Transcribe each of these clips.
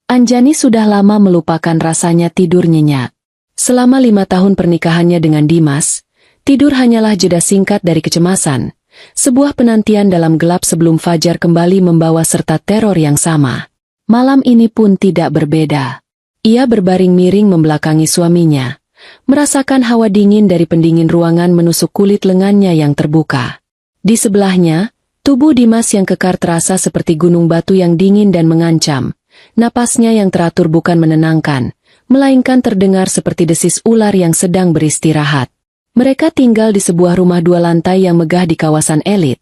Anjani sudah lama melupakan rasanya tidur nyenyak. Selama 5 tahun pernikahannya dengan Dimas, tidur hanyalah jeda singkat dari kecemasan. Sebuah penantian dalam gelap sebelum fajar kembali membawa serta teror yang sama. Malam ini pun tidak berbeda. Ia berbaring miring membelakangi suaminya, merasakan hawa dingin dari pendingin ruangan menusuk kulit lengannya yang terbuka. Di sebelahnya, tubuh Dimas yang kekar terasa seperti gunung batu yang dingin dan mengancam. Napasnya yang teratur bukan menenangkan, melainkan terdengar seperti desis ular yang sedang beristirahat. Mereka tinggal di sebuah rumah 2 lantai yang megah di kawasan elit.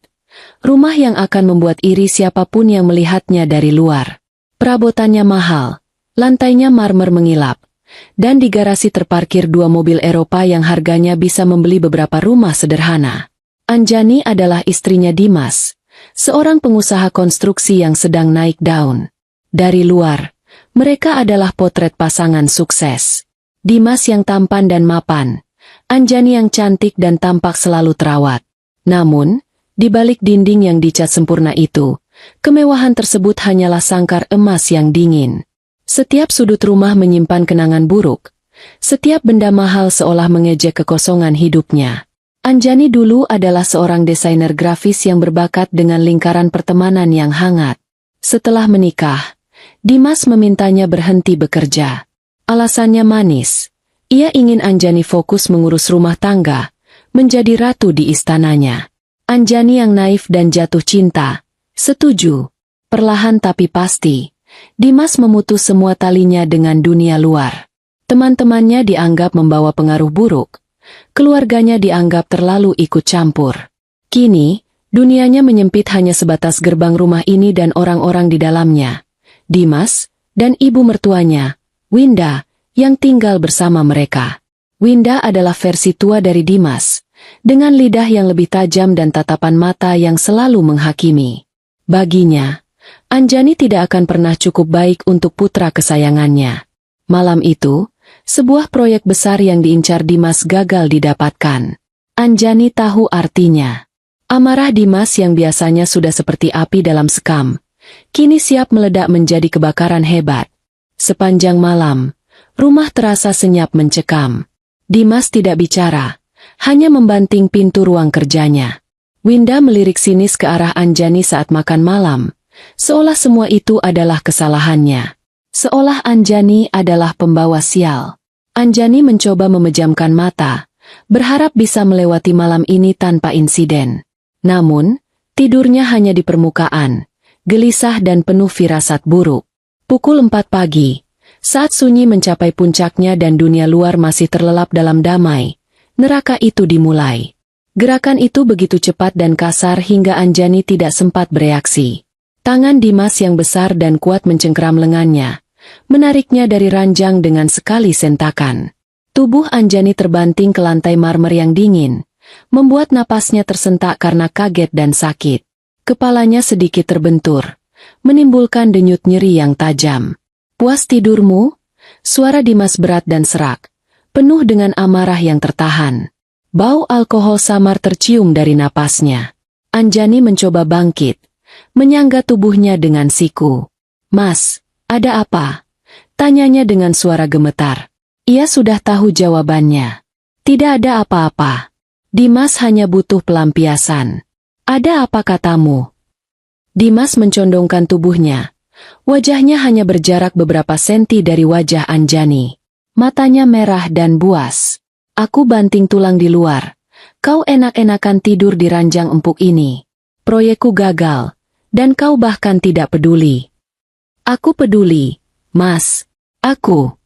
Rumah yang akan membuat iri siapapun yang melihatnya dari luar. Perabotannya mahal, lantainya marmer mengilap, dan di garasi terparkir 2 mobil Eropa yang harganya bisa membeli beberapa rumah sederhana. Anjani adalah istrinya Dimas, seorang pengusaha konstruksi yang sedang naik daun. Dari luar, mereka adalah potret pasangan sukses. Dimas yang tampan dan mapan, Anjani yang cantik dan tampak selalu terawat. Namun, di balik dinding yang dicat sempurna itu, kemewahan tersebut hanyalah sangkar emas yang dingin. Setiap sudut rumah menyimpan kenangan buruk. Setiap benda mahal seolah mengejek kekosongan hidupnya. Anjani dulu adalah seorang desainer grafis yang berbakat dengan lingkaran pertemanan yang hangat. Setelah menikah, Dimas memintanya berhenti bekerja. Alasannya manis. Ia ingin Anjani fokus mengurus rumah tangga, menjadi ratu di istananya. Anjani yang naif dan jatuh cinta, setuju. Perlahan tapi pasti, Dimas memutus semua talinya dengan dunia luar. Teman-temannya dianggap membawa pengaruh buruk. Keluarganya dianggap terlalu ikut campur. Kini, dunianya menyempit hanya sebatas gerbang rumah ini dan orang-orang di dalamnya. Dimas, dan ibu mertuanya, Winda, yang tinggal bersama mereka. Winda adalah versi tua dari Dimas, dengan lidah yang lebih tajam dan tatapan mata yang selalu menghakimi. Baginya, Anjani tidak akan pernah cukup baik untuk putra kesayangannya. Malam itu, sebuah proyek besar yang diincar Dimas gagal didapatkan. Anjani tahu artinya. Amarah Dimas yang biasanya sudah seperti api dalam sekam, kini siap meledak menjadi kebakaran hebat. Sepanjang malam, rumah terasa senyap mencekam. Dimas tidak bicara, hanya membanting pintu ruang kerjanya. Winda melirik sinis ke arah Anjani saat makan malam, seolah semua itu adalah kesalahannya. Seolah Anjani adalah pembawa sial. Anjani mencoba memejamkan mata, berharap bisa melewati malam ini tanpa insiden. Namun, tidurnya hanya di permukaan, gelisah dan penuh firasat buruk. Pukul 4 pagi, saat sunyi mencapai puncaknya dan dunia luar masih terlelap dalam damai, neraka itu dimulai. Gerakan itu begitu cepat dan kasar hingga Anjani tidak sempat bereaksi. Tangan Dimas yang besar dan kuat mencengkeram lengannya, menariknya dari ranjang dengan sekali sentakan. Tubuh Anjani terbanting ke lantai marmer yang dingin, membuat napasnya tersentak karena kaget dan sakit. Kepalanya sedikit terbentur, menimbulkan denyut nyeri yang tajam. "Puas tidurmu?" Suara Dimas berat dan serak, penuh dengan amarah yang tertahan. Bau alkohol samar tercium dari napasnya. Anjani mencoba bangkit, menyangga tubuhnya dengan siku. "Mas, ada apa?" tanyanya dengan suara gemetar. Ia sudah tahu jawabannya. Tidak ada apa-apa. Dimas hanya butuh pelampiasan. "Ada apa katamu?" Dimas mencondongkan tubuhnya. Wajahnya hanya berjarak beberapa senti dari wajah Anjani. Matanya merah dan buas. "Aku banting tulang di luar. Kau enak-enakan tidur di ranjang empuk ini. Proyekku gagal, dan kau bahkan tidak peduli." "Aku peduli, Mas. Aku..."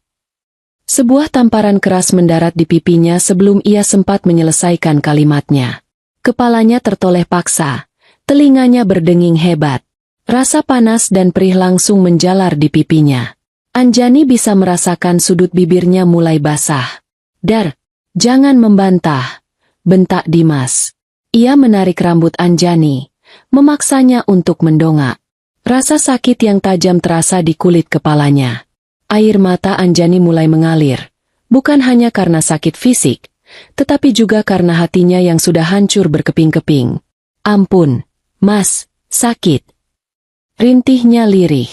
Sebuah tamparan keras mendarat di pipinya sebelum ia sempat menyelesaikan kalimatnya. Kepalanya tertoleh paksa, telinganya berdenging hebat. Rasa panas dan perih langsung menjalar di pipinya. Anjani bisa merasakan sudut bibirnya mulai basah. "Dar, jangan membantah," bentak Dimas. Ia menarik rambut Anjani, memaksanya untuk mendongak. Rasa sakit yang tajam terasa di kulit kepalanya. Air mata Anjani mulai mengalir, bukan hanya karena sakit fisik, tetapi juga karena hatinya yang sudah hancur berkeping-keping. "Ampun, Mas, sakit," rintihnya lirih.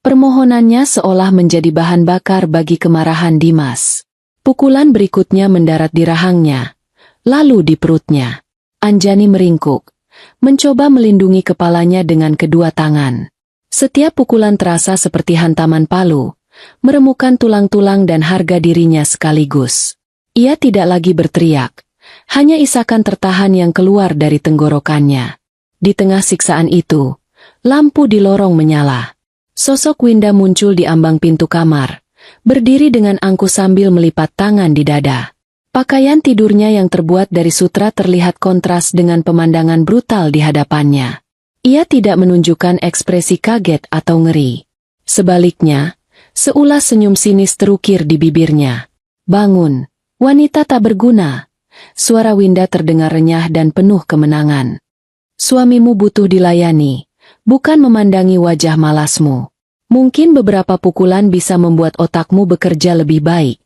Permohonannya seolah menjadi bahan bakar bagi kemarahan Dimas. Pukulan berikutnya mendarat di rahangnya, lalu di perutnya. Anjani meringkuk, mencoba melindungi kepalanya dengan kedua tangan. Setiap pukulan terasa seperti hantaman palu, meremukkan tulang-tulang dan harga dirinya sekaligus. Ia tidak lagi berteriak, hanya isakan tertahan yang keluar dari tenggorokannya. Di tengah siksaan itu, lampu di lorong menyala. Sosok Winda muncul di ambang pintu kamar, berdiri dengan angkuh sambil melipat tangan di dada. Pakaian tidurnya yang terbuat dari sutra terlihat kontras dengan pemandangan brutal di hadapannya. Ia tidak menunjukkan ekspresi kaget atau ngeri. Sebaliknya, seulas senyum sinis terukir di bibirnya. "Bangun, wanita tak berguna." Suara Winda terdengar renyah dan penuh kemenangan. "Suamimu butuh dilayani, bukan memandangi wajah malasmu. Mungkin beberapa pukulan bisa membuat otakmu bekerja lebih baik."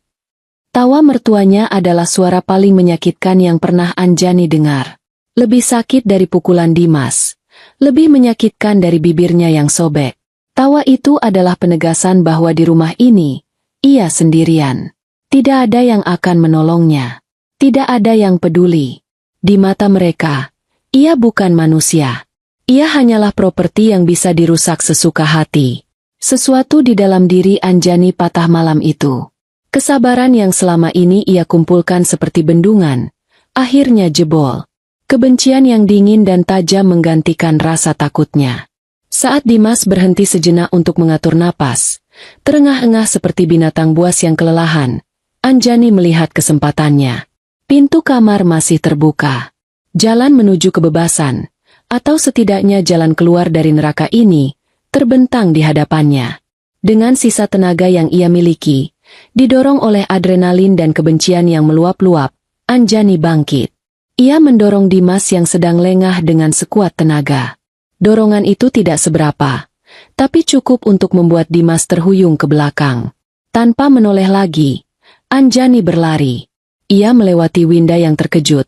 Tawa mertuanya adalah suara paling menyakitkan yang pernah Anjani dengar. Lebih sakit dari pukulan Dimas, lebih menyakitkan dari bibirnya yang sobek. Tawa itu adalah penegasan bahwa di rumah ini, ia sendirian. Tidak ada yang akan menolongnya. Tidak ada yang peduli. Di mata mereka, ia bukan manusia. Ia hanyalah properti yang bisa dirusak sesuka hati. Sesuatu di dalam diri Anjani patah malam itu. Kesabaran yang selama ini ia kumpulkan seperti bendungan, akhirnya jebol. Kebencian yang dingin dan tajam menggantikan rasa takutnya. Saat Dimas berhenti sejenak untuk mengatur napas, terengah-engah seperti binatang buas yang kelelahan, Anjani melihat kesempatannya. Pintu kamar masih terbuka. Jalan menuju kebebasan, atau setidaknya jalan keluar dari neraka ini, terbentang di hadapannya. Dengan sisa tenaga yang ia miliki, didorong oleh adrenalin dan kebencian yang meluap-luap, Anjani bangkit. Ia mendorong Dimas yang sedang lengah dengan sekuat tenaga. Dorongan itu tidak seberapa, tapi cukup untuk membuat Dimas terhuyung ke belakang. Tanpa menoleh lagi, Anjani berlari. Ia melewati Winda yang terkejut,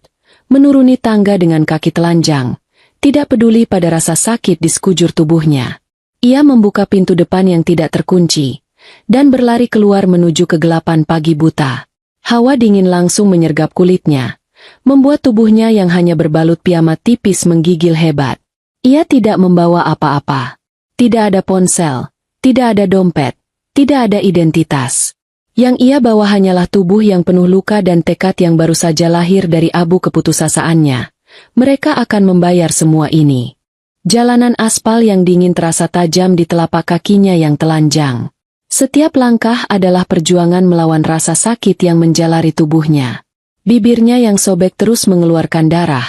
menuruni tangga dengan kaki telanjang, tidak peduli pada rasa sakit di sekujur tubuhnya. Ia membuka pintu depan yang tidak terkunci, dan berlari keluar menuju kegelapan pagi buta. Hawa dingin langsung menyergap kulitnya, membuat tubuhnya yang hanya berbalut piyama tipis menggigil hebat. Ia tidak membawa apa-apa. Tidak ada ponsel, tidak ada dompet, tidak ada identitas. Yang ia bawa hanyalah tubuh yang penuh luka dan tekad yang baru saja lahir dari abu keputusasaannya. Mereka akan membayar semua ini. Jalanan aspal yang dingin terasa tajam di telapak kakinya yang telanjang. Setiap langkah adalah perjuangan melawan rasa sakit yang menjalari tubuhnya. Bibirnya yang sobek terus mengeluarkan darah,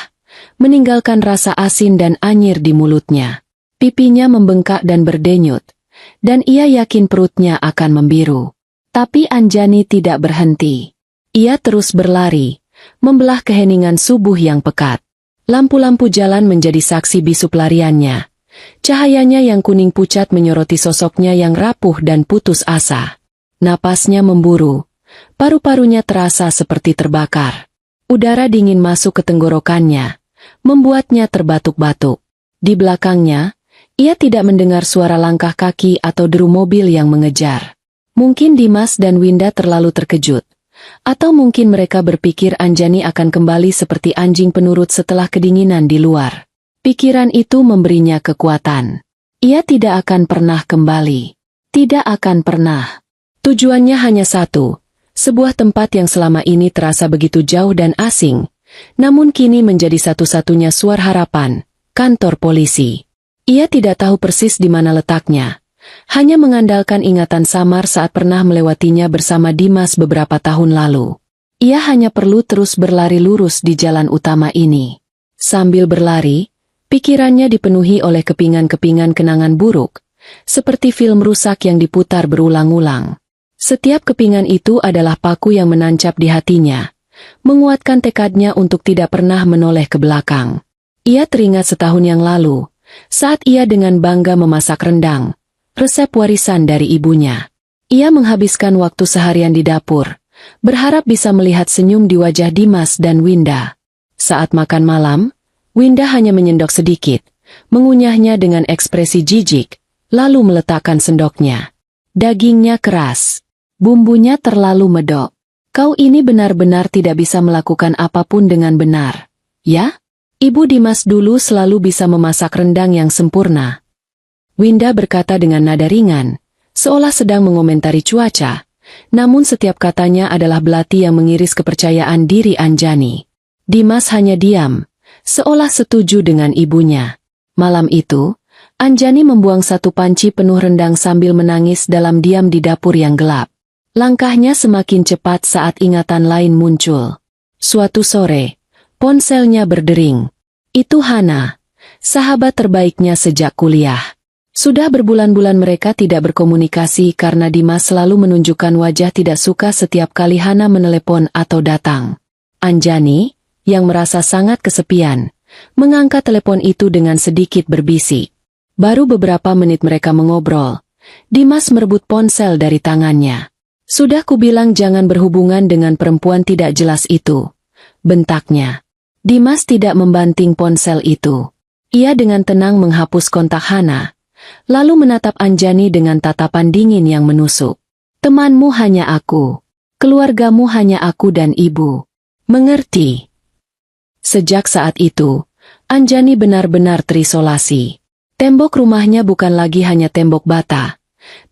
meninggalkan rasa asin dan anyir di mulutnya. Pipinya membengkak dan berdenyut, dan ia yakin perutnya akan membiru. Tapi Anjani tidak berhenti. Ia terus berlari, membelah keheningan subuh yang pekat. Lampu-lampu jalan menjadi saksi bisu pelariannya. Cahayanya yang kuning pucat menyoroti sosoknya yang rapuh dan putus asa. Napasnya memburu. Paru-parunya terasa seperti terbakar. Udara dingin masuk ke tenggorokannya, membuatnya terbatuk-batuk. Di belakangnya, ia tidak mendengar suara langkah kaki atau deru mobil yang mengejar. Mungkin Dimas dan Winda terlalu terkejut. Atau mungkin mereka berpikir Anjani akan kembali seperti anjing penurut setelah kedinginan di luar. Pikiran itu memberinya kekuatan. Ia tidak akan pernah kembali. Tidak akan pernah. Tujuannya hanya satu. Sebuah tempat yang selama ini terasa begitu jauh dan asing, namun kini menjadi satu-satunya suara harapan, kantor polisi. Ia tidak tahu persis di mana letaknya. Hanya mengandalkan ingatan samar saat pernah melewatinya bersama Dimas beberapa tahun lalu. Ia hanya perlu terus berlari lurus di jalan utama ini. Sambil berlari, pikirannya dipenuhi oleh kepingan-kepingan kenangan buruk, seperti film rusak yang diputar berulang-ulang. Setiap kepingan itu adalah paku yang menancap di hatinya, menguatkan tekadnya untuk tidak pernah menoleh ke belakang. Ia teringat setahun yang lalu, saat ia dengan bangga memasak rendang, resep warisan dari ibunya. Ia menghabiskan waktu seharian di dapur, berharap bisa melihat senyum di wajah Dimas dan Winda. Saat makan malam, Winda hanya menyendok sedikit, mengunyahnya dengan ekspresi jijik, lalu meletakkan sendoknya. Dagingnya keras. Bumbunya terlalu medok. Kau ini benar-benar tidak bisa melakukan apapun dengan benar. Ya? Ibu Dimas dulu selalu bisa memasak rendang yang sempurna. Winda berkata dengan nada ringan, seolah sedang mengomentari cuaca. Namun setiap katanya adalah belati yang mengiris kepercayaan diri Anjani. Dimas hanya diam, seolah setuju dengan ibunya. Malam itu, Anjani membuang satu panci penuh rendang sambil menangis dalam diam di dapur yang gelap. Langkahnya semakin cepat saat ingatan lain muncul. Suatu sore, ponselnya berdering. Itu Hana, sahabat terbaiknya sejak kuliah. Sudah berbulan-bulan mereka tidak berkomunikasi karena Dimas selalu menunjukkan wajah tidak suka setiap kali Hana menelepon atau datang. Anjani, yang merasa sangat kesepian, mengangkat telepon itu dengan sedikit berbisik. Baru beberapa menit mereka mengobrol, Dimas merebut ponsel dari tangannya. Sudah kubilang jangan berhubungan dengan perempuan tidak jelas itu, bentaknya. Dimas tidak membanting ponsel itu. Ia dengan tenang menghapus kontak Hana, lalu menatap Anjani dengan tatapan dingin yang menusuk. Temanmu hanya aku. Keluargamu hanya aku dan ibu. Mengerti? Sejak saat itu, Anjani benar-benar terisolasi. Tembok rumahnya bukan lagi hanya tembok bata,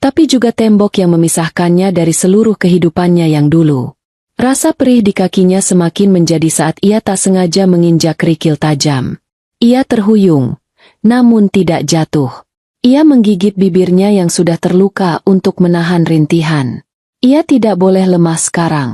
tapi juga tembok yang memisahkannya dari seluruh kehidupannya yang dulu. Rasa perih di kakinya semakin menjadi saat ia tak sengaja menginjak kerikil tajam. Ia terhuyung, namun tidak jatuh. Ia menggigit bibirnya yang sudah terluka untuk menahan rintihan. Ia tidak boleh lemah sekarang.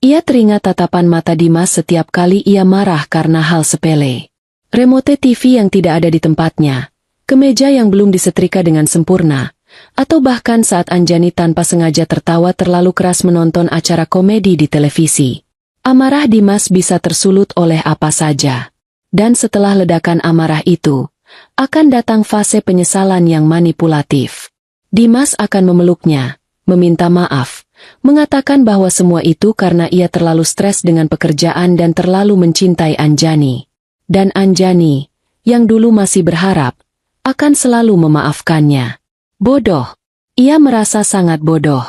Ia teringat tatapan mata Dimas setiap kali ia marah karena hal sepele. Remote TV yang tidak ada di tempatnya, kemeja yang belum disetrika dengan sempurna, atau bahkan saat Anjani tanpa sengaja tertawa terlalu keras menonton acara komedi di televisi. Amarah Dimas bisa tersulut oleh apa saja. Dan setelah ledakan amarah itu, akan datang fase penyesalan yang manipulatif. Dimas akan memeluknya, meminta maaf, mengatakan bahwa semua itu karena ia terlalu stres dengan pekerjaan dan terlalu mencintai Anjani. Dan Anjani, yang dulu masih berharap, akan selalu memaafkannya. Bodoh. Ia merasa sangat bodoh.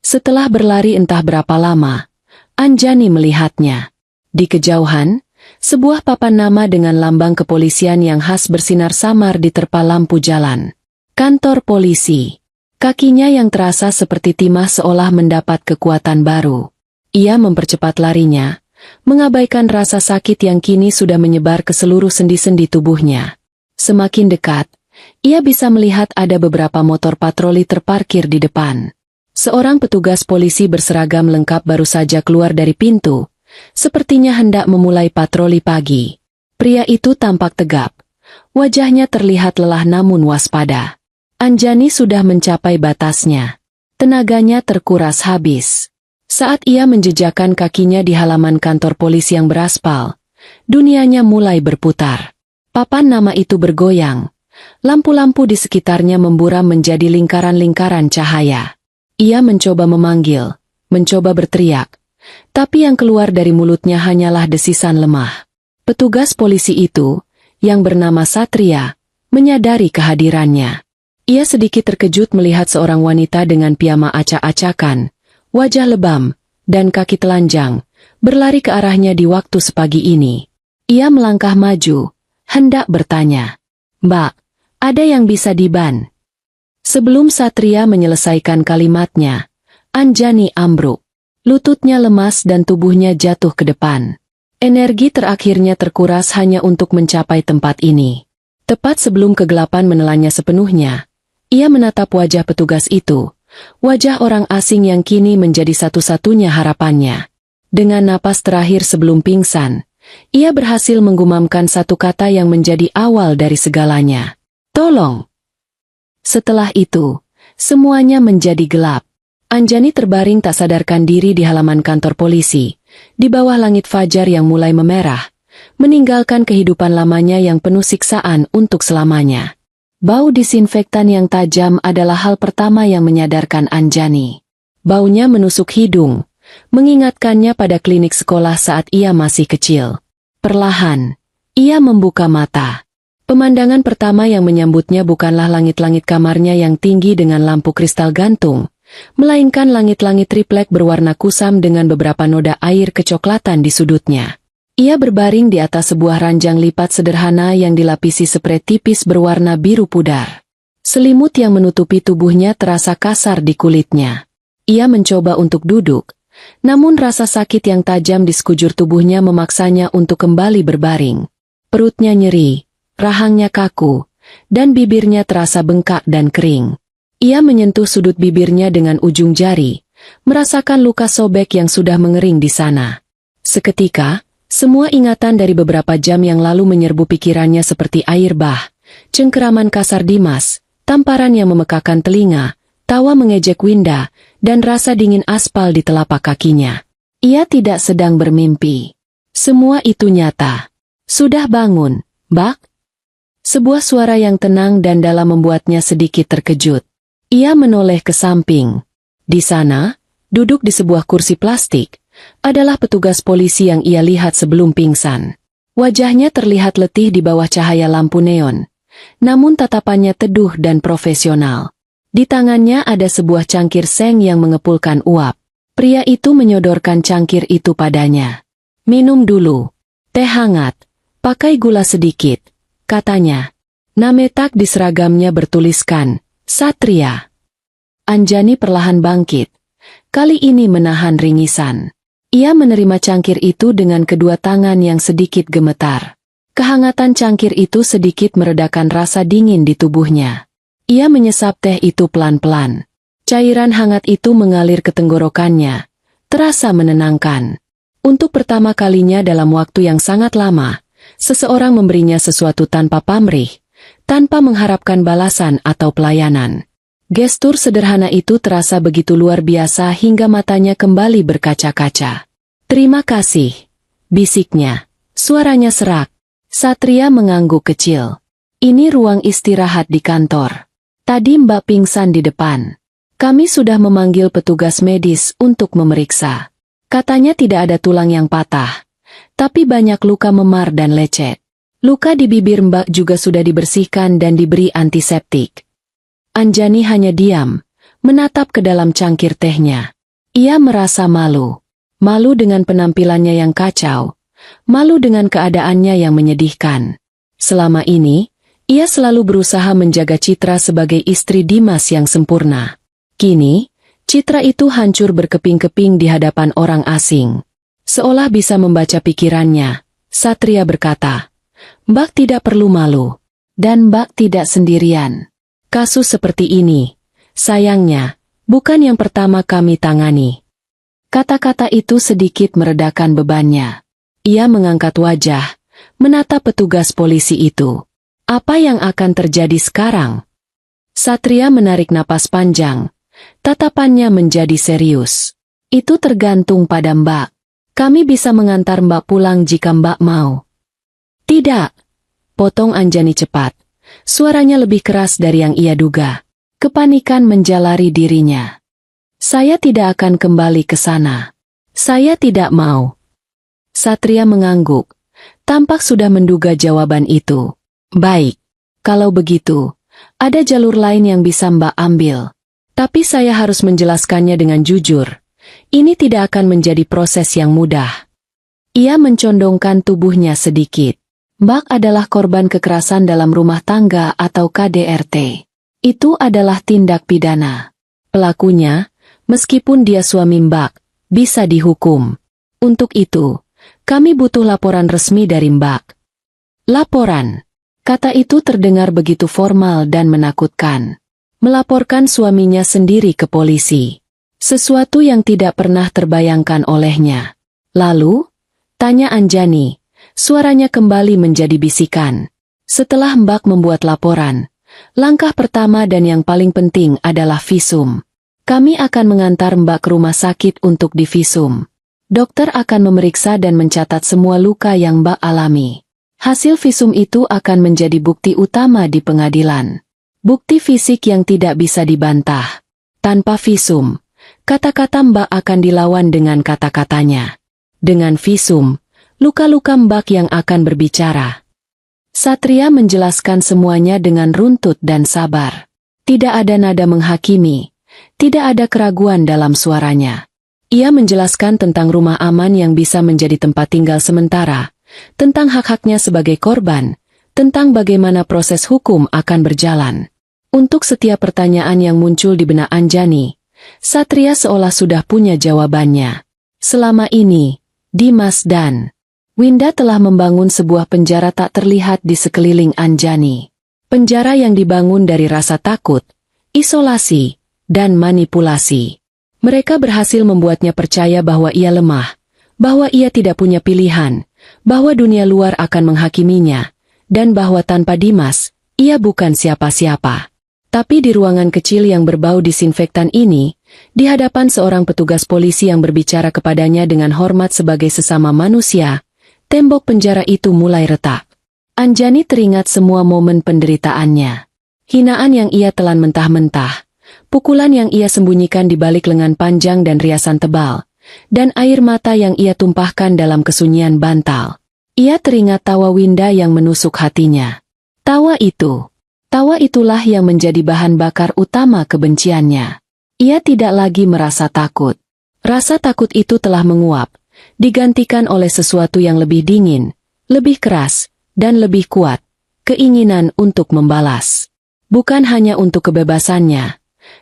Setelah berlari entah berapa lama, Anjani melihatnya. Di kejauhan, sebuah papan nama dengan lambang kepolisian yang khas bersinar samar diterpa lampu jalan. Kantor polisi. Kakinya yang terasa seperti timah seolah mendapat kekuatan baru. Ia mempercepat larinya, mengabaikan rasa sakit yang kini sudah menyebar ke seluruh sendi-sendi tubuhnya. Semakin dekat, ia bisa melihat ada beberapa motor patroli terparkir di depan. Seorang petugas polisi berseragam lengkap baru saja keluar dari pintu, sepertinya hendak memulai patroli pagi. Pria itu tampak tegap. Wajahnya terlihat lelah namun waspada. Anjani sudah mencapai batasnya. Tenaganya terkuras habis. Saat ia menjejakkan kakinya di halaman kantor polisi yang beraspal, dunianya mulai berputar. Papan nama itu bergoyang. Lampu-lampu di sekitarnya memburam menjadi lingkaran-lingkaran cahaya. Ia mencoba memanggil, mencoba berteriak, tapi yang keluar dari mulutnya hanyalah desisan lemah. Petugas polisi itu, yang bernama Satria, menyadari kehadirannya. Ia sedikit terkejut melihat seorang wanita dengan piyama acak-acakan, wajah lebam, dan kaki telanjang, berlari ke arahnya di waktu sepagi ini. Ia melangkah maju, hendak bertanya, "Mbak, ada yang bisa diban?" Sebelum Satria menyelesaikan kalimatnya, Anjani ambruk. Lututnya lemas dan tubuhnya jatuh ke depan. Energi terakhirnya terkuras hanya untuk mencapai tempat ini. Tepat sebelum kegelapan menelannya sepenuhnya, ia menatap wajah petugas itu, wajah orang asing yang kini menjadi satu-satunya harapannya. Dengan napas terakhir sebelum pingsan, ia berhasil menggumamkan satu kata yang menjadi awal dari segalanya. "Tolong." Setelah itu, semuanya menjadi gelap. Anjani terbaring tak sadarkan diri di halaman kantor polisi, di bawah langit fajar yang mulai memerah, meninggalkan kehidupan lamanya yang penuh siksaan untuk selamanya. Bau disinfektan yang tajam adalah hal pertama yang menyadarkan Anjani. Baunya menusuk hidung, mengingatkannya pada klinik sekolah saat ia masih kecil. Perlahan, ia membuka mata. Pemandangan pertama yang menyambutnya bukanlah langit-langit kamarnya yang tinggi dengan lampu kristal gantung, melainkan langit-langit triplek berwarna kusam dengan beberapa noda air kecoklatan di sudutnya. Ia berbaring di atas sebuah ranjang lipat sederhana yang dilapisi sprei tipis berwarna biru pudar. Selimut yang menutupi tubuhnya terasa kasar di kulitnya. Ia mencoba untuk duduk, namun rasa sakit yang tajam di sekujur tubuhnya memaksanya untuk kembali berbaring. Perutnya nyeri, rahangnya kaku, dan bibirnya terasa bengkak dan kering. Ia menyentuh sudut bibirnya dengan ujung jari, merasakan luka sobek yang sudah mengering di sana. Seketika, semua ingatan dari beberapa jam yang lalu menyerbu pikirannya seperti air bah, cengkeraman kasar Dimas, tamparan yang memekakan telinga, tawa mengejek Winda, dan rasa dingin aspal di telapak kakinya. Ia tidak sedang bermimpi. Semua itu nyata. Sudah bangun, Bak? Sebuah suara yang tenang dan dalam membuatnya sedikit terkejut. Ia menoleh ke samping. Di sana, duduk di sebuah kursi plastik, adalah petugas polisi yang ia lihat sebelum pingsan. Wajahnya terlihat letih di bawah cahaya lampu neon, namun tatapannya teduh dan profesional. Di tangannya ada sebuah cangkir seng yang mengepulkan uap. Pria itu menyodorkan cangkir itu padanya. "Minum dulu. Teh hangat. Pakai gula sedikit," katanya. Nametak di seragamnya bertuliskan, "Satria." Anjani perlahan bangkit. Kali ini menahan ringisan. Ia menerima cangkir itu dengan kedua tangan yang sedikit gemetar. Kehangatan cangkir itu sedikit meredakan rasa dingin di tubuhnya. Ia menyesap teh itu pelan-pelan. Cairan hangat itu mengalir ke tenggorokannya. Terasa menenangkan. Untuk pertama kalinya dalam waktu yang sangat lama, seseorang memberinya sesuatu tanpa pamrih, tanpa mengharapkan balasan atau pelayanan. Gestur sederhana itu terasa begitu luar biasa hingga matanya kembali berkaca-kaca. "Terima kasih," bisiknya. Suaranya serak. Satria mengangguk kecil. "Ini ruang istirahat di kantor. Tadi Mbak pingsan di depan. Kami sudah memanggil petugas medis untuk memeriksa. Katanya tidak ada tulang yang patah, tapi banyak luka memar dan lecet. Luka di bibir Mbak juga sudah dibersihkan dan diberi antiseptik." Anjani hanya diam, menatap ke dalam cangkir tehnya. Ia merasa malu. Malu dengan penampilannya yang kacau. Malu dengan keadaannya yang menyedihkan. Selama ini, ia selalu berusaha menjaga citra sebagai istri Dimas yang sempurna. Kini, citra itu hancur berkeping-keping di hadapan orang asing. Seolah bisa membaca pikirannya, Satria berkata, "Mbak tidak perlu malu. Dan Mbak tidak sendirian. Kasus seperti ini, sayangnya, bukan yang pertama kami tangani." Kata-kata itu sedikit meredakan bebannya. Ia mengangkat wajah, menatap petugas polisi itu. Apa yang akan terjadi sekarang? Satria menarik napas panjang. Tatapannya menjadi serius. "Itu tergantung pada Mbak. Kami bisa mengantar Mbak pulang jika Mbak mau." "Tidak," potong Anjani cepat. Suaranya lebih keras dari yang ia duga. Kepanikan menjalari dirinya. "Saya tidak akan kembali ke sana. Saya tidak mau." Satria mengangguk. Tampak sudah menduga jawaban itu. "Baik. Kalau begitu, ada jalur lain yang bisa Mbak ambil. Tapi saya harus menjelaskannya dengan jujur. Ini tidak akan menjadi proses yang mudah." Ia mencondongkan tubuhnya sedikit. "Mbak adalah korban kekerasan dalam rumah tangga atau KDRT. Itu adalah tindak pidana. Pelakunya, meskipun dia suami Mbak, bisa dihukum. Untuk itu, kami butuh laporan resmi dari Mbak." "Laporan?" Kata itu terdengar begitu formal dan menakutkan. Melaporkan suaminya sendiri ke polisi. Sesuatu yang tidak pernah terbayangkan olehnya. "Lalu?" tanya Anjani. Suaranya kembali menjadi bisikan. "Setelah Mbak membuat laporan, langkah pertama dan yang paling penting adalah visum. Kami akan mengantar Mbak ke rumah sakit untuk divisum. Dokter akan memeriksa dan mencatat semua luka yang Mbak alami. Hasil visum itu akan menjadi bukti utama di pengadilan. Bukti fisik yang tidak bisa dibantah. Tanpa visum, kata-kata Mbak akan dilawan dengan kata-katanya. Dengan visum, luka-luka Mbak yang akan berbicara." Satria menjelaskan semuanya dengan runtut dan sabar. Tidak ada nada menghakimi, tidak ada keraguan dalam suaranya. Ia menjelaskan tentang rumah aman yang bisa menjadi tempat tinggal sementara, tentang hak-haknya sebagai korban, tentang bagaimana proses hukum akan berjalan. Untuk setiap pertanyaan yang muncul di benak Anjani, Satria seolah sudah punya jawabannya. Selama ini, Dimas dan Winda telah membangun sebuah penjara tak terlihat di sekeliling Anjani. Penjara yang dibangun dari rasa takut, isolasi, dan manipulasi. Mereka berhasil membuatnya percaya bahwa ia lemah, bahwa ia tidak punya pilihan, bahwa dunia luar akan menghakiminya, dan bahwa tanpa Dimas, ia bukan siapa-siapa. Tapi di ruangan kecil yang berbau disinfektan ini, di hadapan seorang petugas polisi yang berbicara kepadanya dengan hormat sebagai sesama manusia, tembok penjara itu mulai retak. Anjani teringat semua momen penderitaannya. Hinaan yang ia telan mentah-mentah, pukulan yang ia sembunyikan di balik lengan panjang dan riasan tebal, dan air mata yang ia tumpahkan dalam kesunyian bantal. Ia teringat tawa Winda yang menusuk hatinya. Tawa itulah yang menjadi bahan bakar utama kebenciannya. Ia tidak lagi merasa takut. Rasa takut itu telah menguap, digantikan oleh sesuatu yang lebih dingin, lebih keras, dan lebih kuat, keinginan untuk membalas. Bukan hanya untuk kebebasannya,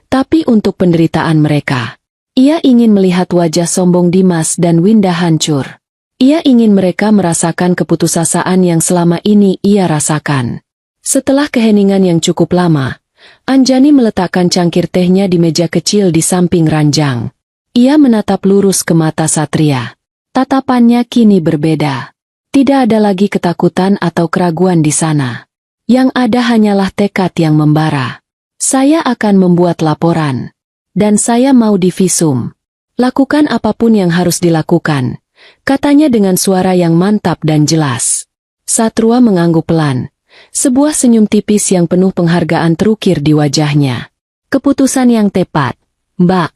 tapi untuk penderitaan mereka. Ia ingin melihat wajah sombong Dimas dan Winda hancur. Ia ingin mereka merasakan keputusasaan yang selama ini ia rasakan. Setelah keheningan yang cukup lama, Anjani meletakkan cangkir tehnya di meja kecil di samping ranjang. Ia menatap lurus ke mata Satria. Tatapannya kini berbeda. Tidak ada lagi ketakutan atau keraguan di sana. Yang ada hanyalah tekad yang membara. Saya akan membuat laporan. Dan saya mau divisum. Lakukan apapun yang harus dilakukan, katanya dengan suara yang mantap dan jelas. Satria mengangguk pelan. Sebuah senyum tipis yang penuh penghargaan terukir di wajahnya. Keputusan yang tepat, Mbak.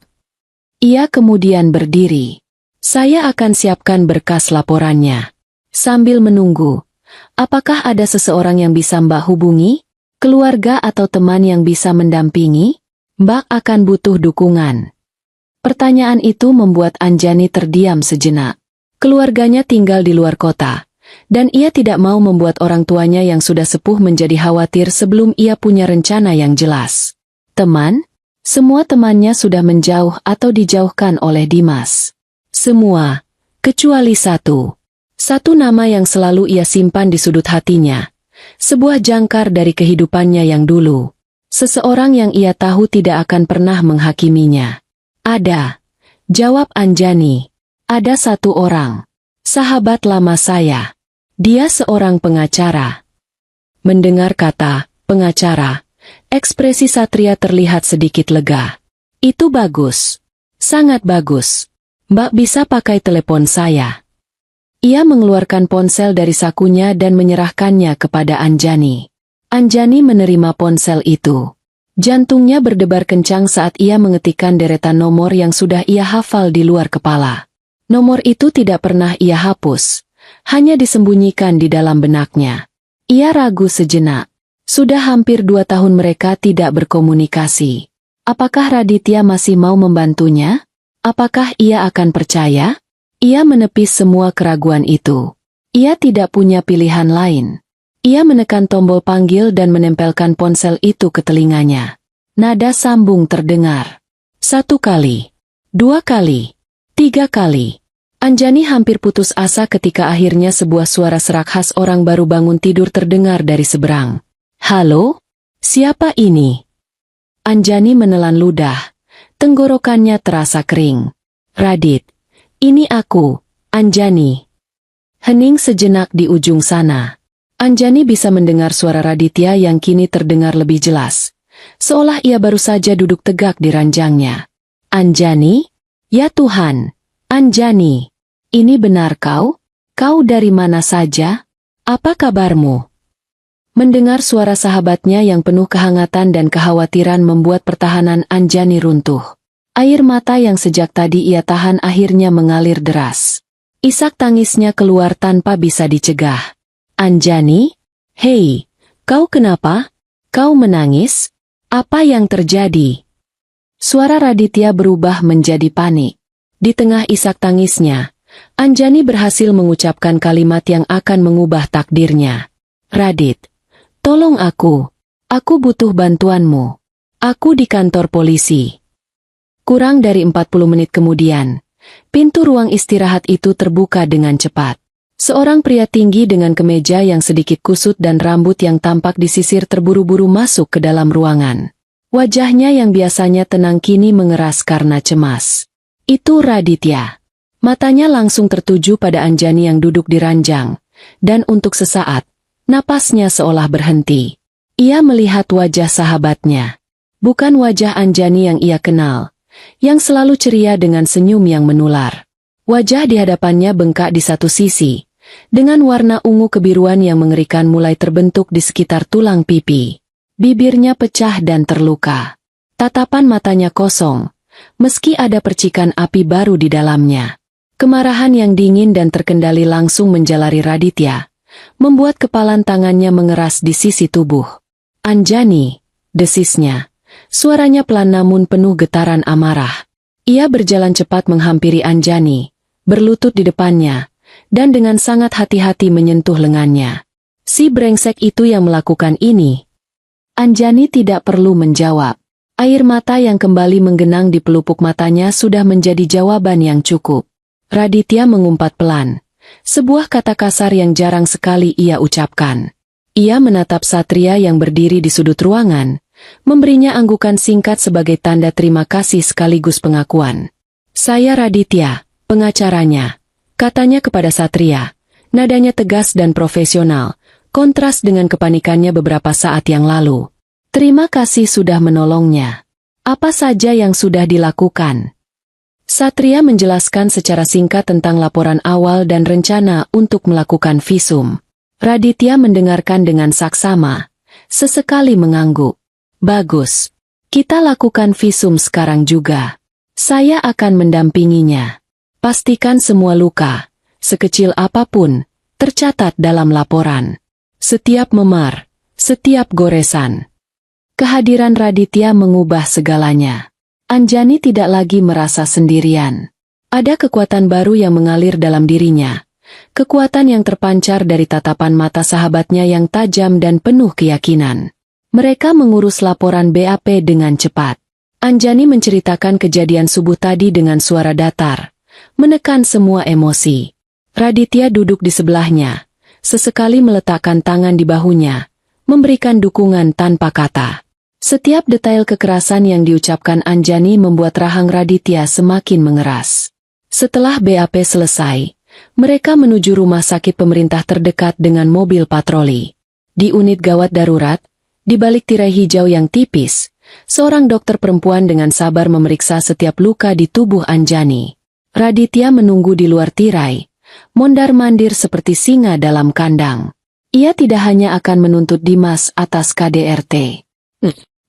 Ia kemudian berdiri. Saya akan siapkan berkas laporannya. Sambil menunggu, apakah ada seseorang yang bisa Mbak hubungi? Keluarga atau teman yang bisa mendampingi? Mbak akan butuh dukungan. Pertanyaan itu membuat Anjani terdiam sejenak. Keluarganya tinggal di luar kota, dan ia tidak mau membuat orang tuanya yang sudah sepuh menjadi khawatir sebelum ia punya rencana yang jelas. Teman? Semua temannya sudah menjauh atau dijauhkan oleh Dimas. Semua, kecuali satu. Satu nama yang selalu ia simpan di sudut hatinya. Sebuah jangkar dari kehidupannya yang dulu. Seseorang yang ia tahu tidak akan pernah menghakiminya. Ada. Jawab Anjani. Ada satu orang. Sahabat lama saya. Dia seorang pengacara. Mendengar kata pengacara, ekspresi Satria terlihat sedikit lega. Itu bagus. Sangat bagus. Mbak bisa pakai telepon saya. Ia mengeluarkan ponsel dari sakunya dan menyerahkannya kepada Anjani. Anjani menerima ponsel itu. Jantungnya berdebar kencang saat ia mengetikkan deretan nomor yang sudah ia hafal di luar kepala. Nomor itu tidak pernah ia hapus, hanya disembunyikan di dalam benaknya. Ia ragu sejenak. Sudah hampir 2 tahun mereka tidak berkomunikasi. Apakah Raditya masih mau membantunya? Apakah ia akan percaya? Ia menepis semua keraguan itu. Ia tidak punya pilihan lain. Ia menekan tombol panggil dan menempelkan ponsel itu ke telinganya. Nada sambung terdengar. 1 kali, 2 kali, 3 kali. Anjani hampir putus asa ketika akhirnya sebuah suara serak khas orang baru bangun tidur terdengar dari seberang. Halo? Siapa ini? Anjani menelan ludah. Tenggorokannya terasa kering. Radit. Ini aku, Anjani. Hening sejenak di ujung sana. Anjani bisa mendengar suara Raditya yang kini terdengar lebih jelas. Seolah ia baru saja duduk tegak di ranjangnya. Anjani? Ya Tuhan, Anjani. Ini benar kau? Kau dari mana saja? Apa kabarmu? Mendengar suara sahabatnya yang penuh kehangatan dan kekhawatiran membuat pertahanan Anjani runtuh. Air mata yang sejak tadi ia tahan akhirnya mengalir deras. Isak tangisnya keluar tanpa bisa dicegah. Anjani? Hei, kau kenapa? Kau menangis? Apa yang terjadi? Suara Raditya berubah menjadi panik. Di tengah isak tangisnya, Anjani berhasil mengucapkan kalimat yang akan mengubah takdirnya. Radit, tolong aku. Aku butuh bantuanmu. Aku di kantor polisi. Kurang dari 40 menit kemudian, pintu ruang istirahat itu terbuka dengan cepat. Seorang pria tinggi dengan kemeja yang sedikit kusut dan rambut yang tampak disisir terburu-buru masuk ke dalam ruangan. Wajahnya yang biasanya tenang kini mengeras karena cemas. Itu Raditya. Matanya langsung tertuju pada Anjani yang duduk di ranjang, dan untuk sesaat, napasnya seolah berhenti. Ia melihat wajah sahabatnya. Bukan wajah Anjani yang ia kenal, yang selalu ceria dengan senyum yang menular. Wajah di hadapannya bengkak di satu sisi, dengan warna ungu kebiruan yang mengerikan mulai terbentuk di sekitar tulang pipi. Bibirnya pecah dan terluka. Tatapan matanya kosong, meski ada percikan api baru di dalamnya. Kemarahan yang dingin dan terkendali langsung menjalari Raditya, membuat kepalan tangannya mengeras di sisi tubuh. Anjani, desisnya. Suaranya pelan namun penuh getaran amarah. Ia berjalan cepat menghampiri Anjani, berlutut di depannya, dan dengan sangat hati-hati menyentuh lengannya. Si brengsek itu yang melakukan ini. Anjani tidak perlu menjawab. Air mata yang kembali menggenang di pelupuk matanya sudah menjadi jawaban yang cukup. Raditya mengumpat pelan. Sebuah kata kasar yang jarang sekali ia ucapkan. Ia menatap Satria yang berdiri di sudut ruangan, memberinya anggukan singkat sebagai tanda terima kasih sekaligus pengakuan. Saya Raditya, pengacaranya, katanya kepada Satria. Nadanya tegas dan profesional, kontras dengan kepanikannya beberapa saat yang lalu. Terima kasih sudah menolongnya. Apa saja yang sudah dilakukan? Satria menjelaskan secara singkat tentang laporan awal dan rencana untuk melakukan visum. Raditya mendengarkan dengan saksama, sesekali mengangguk. Bagus. Kita lakukan visum sekarang juga. Saya akan mendampinginya. Pastikan semua luka, sekecil apapun, tercatat dalam laporan. Setiap memar, setiap goresan. Kehadiran Raditya mengubah segalanya. Anjani tidak lagi merasa sendirian. Ada kekuatan baru yang mengalir dalam dirinya. Kekuatan yang terpancar dari tatapan mata sahabatnya yang tajam dan penuh keyakinan. Mereka mengurus laporan BAP dengan cepat. Anjani menceritakan kejadian subuh tadi dengan suara datar, menekan semua emosi. Raditya duduk di sebelahnya, sesekali meletakkan tangan di bahunya, memberikan dukungan tanpa kata. Setiap detail kekerasan yang diucapkan Anjani membuat rahang Raditya semakin mengeras. Setelah BAP selesai, mereka menuju rumah sakit pemerintah terdekat dengan mobil patroli. Di unit gawat darurat, di balik tirai hijau yang tipis, seorang dokter perempuan dengan sabar memeriksa setiap luka di tubuh Anjani. Raditya menunggu di luar tirai, mondar-mandir seperti singa dalam kandang. Ia tidak hanya akan menuntut Dimas atas KDRT.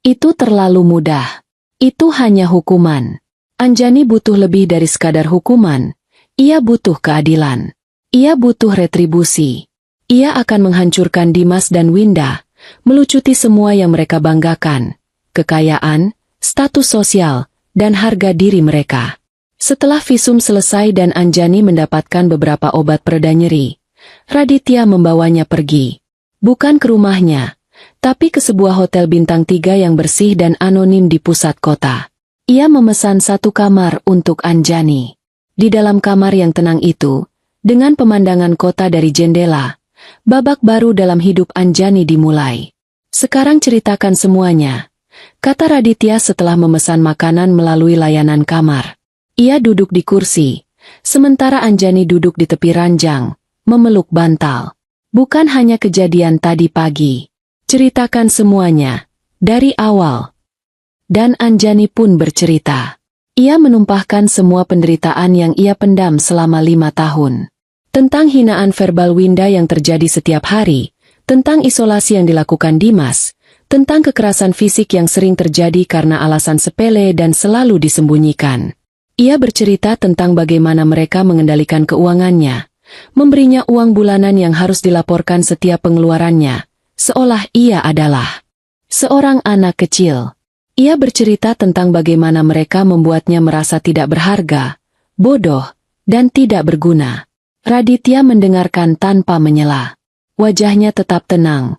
Itu terlalu mudah. Itu hanya hukuman. Anjani butuh lebih dari sekadar hukuman. Ia butuh keadilan. Ia butuh retribusi. Ia akan menghancurkan Dimas dan Winda, melucuti semua yang mereka banggakan, kekayaan, status sosial, dan harga diri mereka. Setelah visum selesai dan Anjani mendapatkan beberapa obat pereda nyeri, Raditya membawanya pergi. Bukan ke rumahnya, tapi ke sebuah hotel bintang 3 yang bersih dan anonim di pusat kota. Ia memesan satu kamar untuk Anjani. Di dalam kamar yang tenang itu, dengan pemandangan kota dari jendela, babak baru dalam hidup Anjani dimulai. Sekarang ceritakan semuanya, kata Raditya setelah memesan makanan melalui layanan kamar. Ia duduk di kursi, sementara Anjani duduk di tepi ranjang, memeluk bantal. Bukan hanya kejadian tadi pagi. Ceritakan semuanya, dari awal. Dan Anjani pun bercerita. Ia menumpahkan semua penderitaan yang ia pendam selama 5 tahun. Tentang hinaan verbal Winda yang terjadi setiap hari, tentang isolasi yang dilakukan Dimas, tentang kekerasan fisik yang sering terjadi karena alasan sepele dan selalu disembunyikan. Ia bercerita tentang bagaimana mereka mengendalikan keuangannya, memberinya uang bulanan yang harus dilaporkan setiap pengeluarannya, seolah ia adalah seorang anak kecil. Ia bercerita tentang bagaimana mereka membuatnya merasa tidak berharga, bodoh, dan tidak berguna. Raditya mendengarkan tanpa menyela. Wajahnya tetap tenang,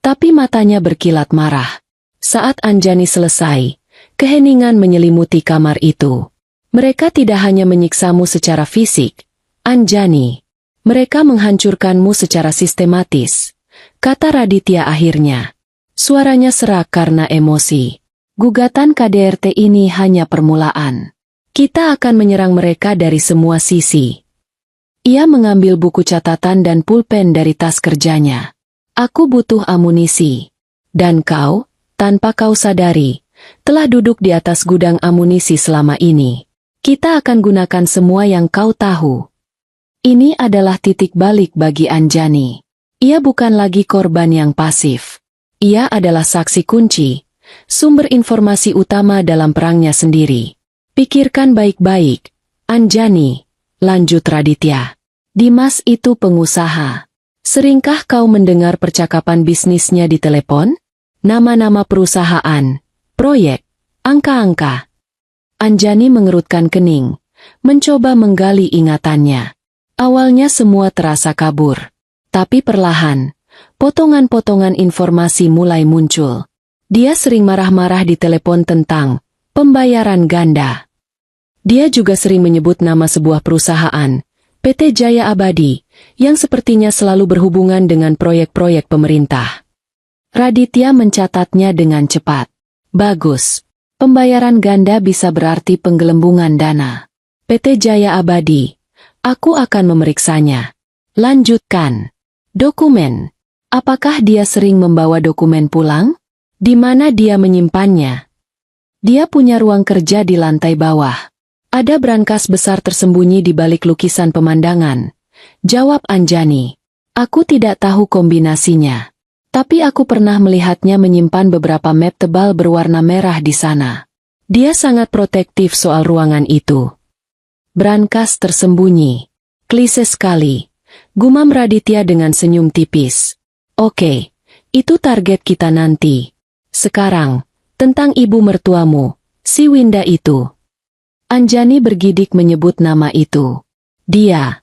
tapi matanya berkilat marah. Saat Anjani selesai, keheningan menyelimuti kamar itu. Mereka tidak hanya menyiksamu secara fisik, Anjani. Mereka menghancurkanmu secara sistematis, kata Raditya akhirnya. Suaranya serak karena emosi. Gugatan KDRT ini hanya permulaan. Kita akan menyerang mereka dari semua sisi. Ia mengambil buku catatan dan pulpen dari tas kerjanya. Aku butuh amunisi. Dan kau, tanpa kau sadari, telah duduk di atas gudang amunisi selama ini. Kita akan gunakan semua yang kau tahu. Ini adalah titik balik bagi Anjani. Ia bukan lagi korban yang pasif. Ia adalah saksi kunci, sumber informasi utama dalam perangnya sendiri. Pikirkan baik-baik, Anjani, lanjut Raditya. Dimas itu pengusaha. Seringkah kau mendengar percakapan bisnisnya di telepon? Nama-nama perusahaan, proyek, angka-angka. Anjani mengerutkan kening, mencoba menggali ingatannya. Awalnya semua terasa kabur. Tapi perlahan, potongan-potongan informasi mulai muncul. Dia sering marah-marah di telepon tentang pembayaran ganda. Dia juga sering menyebut nama sebuah perusahaan, PT Jaya Abadi, yang sepertinya selalu berhubungan dengan proyek-proyek pemerintah. Raditya mencatatnya dengan cepat. Bagus. Pembayaran ganda bisa berarti penggelembungan dana. PT Jaya Abadi. Aku akan memeriksanya. Lanjutkan. Dokumen. Apakah dia sering membawa dokumen pulang? Di mana dia menyimpannya? Dia punya ruang kerja di lantai bawah. Ada brankas besar tersembunyi di balik lukisan pemandangan. Jawab Anjani. Aku tidak tahu kombinasinya. Tapi aku pernah melihatnya menyimpan beberapa map tebal berwarna merah di sana. Dia sangat protektif soal ruangan itu. Brankas tersembunyi. Klise sekali. Gumam Raditya dengan senyum tipis. Oke, itu target kita nanti. Sekarang, tentang ibu mertuamu, si Winda itu. Anjani bergidik menyebut nama itu. Dia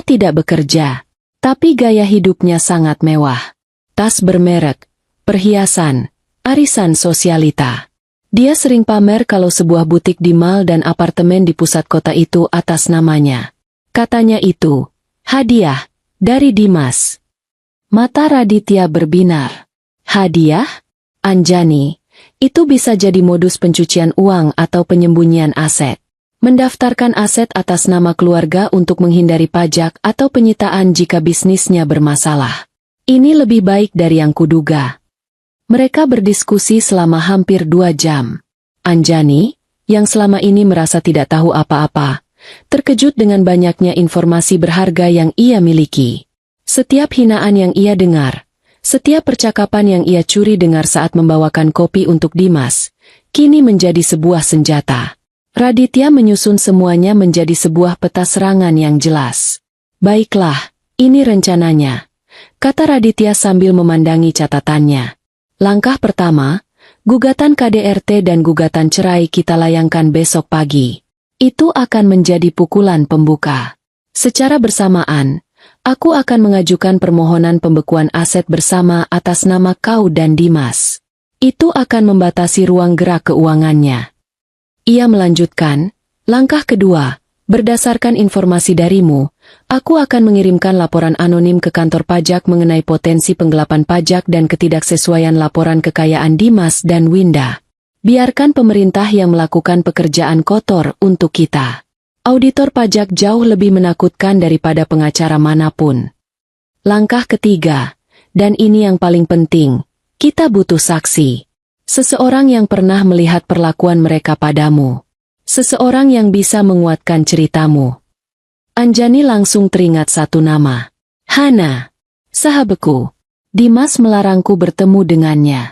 tidak bekerja, tapi gaya hidupnya sangat mewah. Tas bermerek, perhiasan, arisan sosialita. Dia sering pamer kalau sebuah butik di mall dan apartemen di pusat kota itu atas namanya. Katanya itu, hadiah, dari Dimas. Mata Raditya berbinar. Hadiah? Anjani, itu bisa jadi modus pencucian uang atau penyembunyian aset. Mendaftarkan aset atas nama keluarga untuk menghindari pajak atau penyitaan jika bisnisnya bermasalah. Ini lebih baik dari yang kuduga. Mereka berdiskusi selama hampir 2 jam. Anjani, yang selama ini merasa tidak tahu apa-apa, terkejut dengan banyaknya informasi berharga yang ia miliki. Setiap hinaan yang ia dengar, setiap percakapan yang ia curi dengar saat membawakan kopi untuk Dimas, kini menjadi sebuah senjata. Raditya menyusun semuanya menjadi sebuah peta serangan yang jelas. Baiklah, ini rencananya, kata Raditya sambil memandangi catatannya. Langkah pertama, gugatan KDRT dan gugatan cerai kita layangkan besok pagi. Itu akan menjadi pukulan pembuka. Secara bersamaan, aku akan mengajukan permohonan pembekuan aset bersama atas nama kau dan Dimas. Itu akan membatasi ruang gerak keuangannya. Ia melanjutkan, langkah kedua, berdasarkan informasi darimu, aku akan mengirimkan laporan anonim ke kantor pajak mengenai potensi penggelapan pajak dan ketidaksesuaian laporan kekayaan Dimas dan Winda. Biarkan pemerintah yang melakukan pekerjaan kotor untuk kita. Auditor pajak jauh lebih menakutkan daripada pengacara manapun. Langkah ketiga, dan ini yang paling penting, kita butuh saksi. Seseorang yang pernah melihat perlakuan mereka padamu. Seseorang yang bisa menguatkan ceritamu. Anjani langsung teringat satu nama. Hana. Sahabatku. Dimas melarangku bertemu dengannya.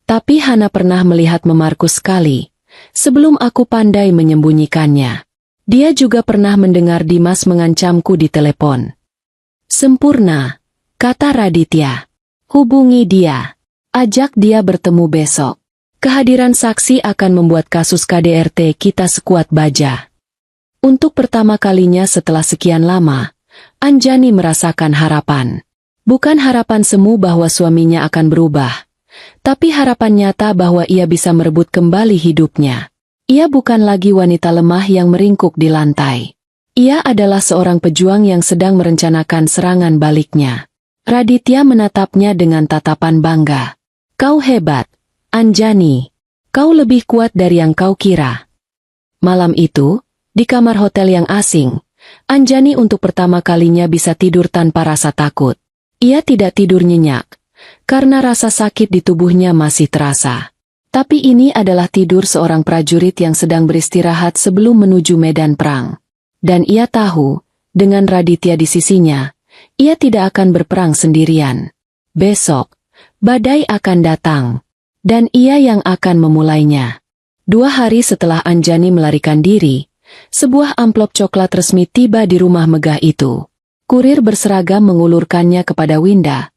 Tapi Hana pernah melihat memarku sekali, sebelum aku pandai menyembunyikannya. Dia juga pernah mendengar Dimas mengancamku di telepon. Sempurna, kata Raditya. Hubungi dia. Ajak dia bertemu besok. Kehadiran saksi akan membuat kasus KDRT kita sekuat baja. Untuk pertama kalinya setelah sekian lama, Anjani merasakan harapan. Bukan harapan semu bahwa suaminya akan berubah, tapi harapan nyata bahwa ia bisa merebut kembali hidupnya. Ia bukan lagi wanita lemah yang meringkuk di lantai. Ia adalah seorang pejuang yang sedang merencanakan serangan baliknya. Raditya menatapnya dengan tatapan bangga. Kau hebat, Anjani. Kau lebih kuat dari yang kau kira. Malam itu, di kamar hotel yang asing, Anjani untuk pertama kalinya bisa tidur tanpa rasa takut. Ia tidak tidur nyenyak, karena rasa sakit di tubuhnya masih terasa. Tapi ini adalah tidur seorang prajurit yang sedang beristirahat sebelum menuju medan perang. Dan ia tahu, dengan Raditya di sisinya, ia tidak akan berperang sendirian. Besok, badai akan datang, dan ia yang akan memulainya. 2 hari setelah Anjani melarikan diri, sebuah amplop coklat resmi tiba di rumah megah itu. Kurir berseragam mengulurkannya kepada Winda,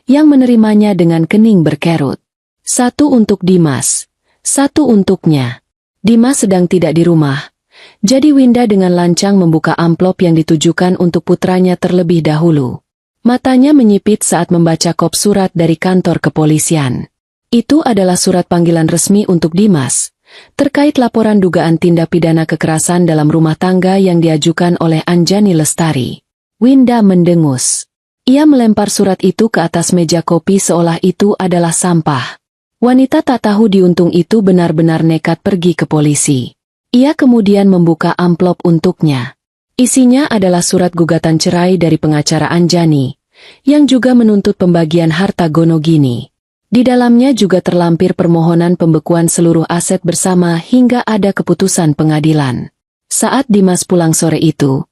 yang menerimanya dengan kening berkerut. 1 untuk Dimas, 1 untuknya. Dimas sedang tidak di rumah, jadi Winda dengan lancang membuka amplop yang ditujukan untuk putranya terlebih dahulu. Matanya menyipit saat membaca kop surat dari kantor kepolisian. Itu adalah surat panggilan resmi untuk Dimas, terkait laporan dugaan tindak pidana kekerasan dalam rumah tangga yang diajukan oleh Anjani Lestari. Winda mendengus. Ia melempar surat itu ke atas meja kopi seolah itu adalah sampah. Wanita tak tahu diuntung itu benar-benar nekat pergi ke polisi. Ia kemudian membuka amplop untuknya. Isinya adalah surat gugatan cerai dari pengacara Anjani, yang juga menuntut pembagian harta gonogini. Di dalamnya juga terlampir permohonan pembekuan seluruh aset bersama hingga ada keputusan pengadilan. Saat Dimas pulang sore itu,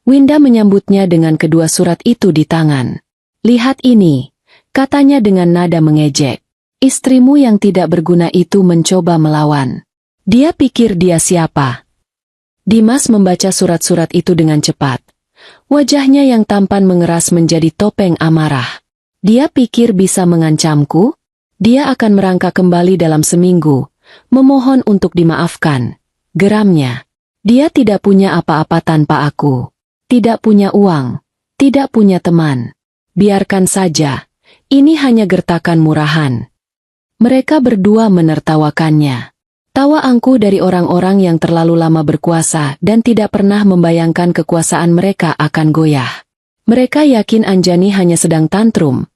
Winda menyambutnya dengan kedua surat itu di tangan. "Lihat ini," katanya dengan nada mengejek. "Istrimu yang tidak berguna itu mencoba melawan. Dia pikir dia siapa?" Dimas membaca surat-surat itu dengan cepat. Wajahnya yang tampan mengeras menjadi topeng amarah. Dia pikir bisa mengancamku? Dia akan merangkak kembali dalam seminggu, memohon untuk dimaafkan. Geramnya. Dia tidak punya apa-apa tanpa aku. Tidak punya uang. Tidak punya teman. Biarkan saja. Ini hanya gertakan murahan. Mereka berdua menertawakannya. Tawa angkuh dari orang-orang yang terlalu lama berkuasa dan tidak pernah membayangkan kekuasaan mereka akan goyah. Mereka yakin Anjani hanya sedang tantrum,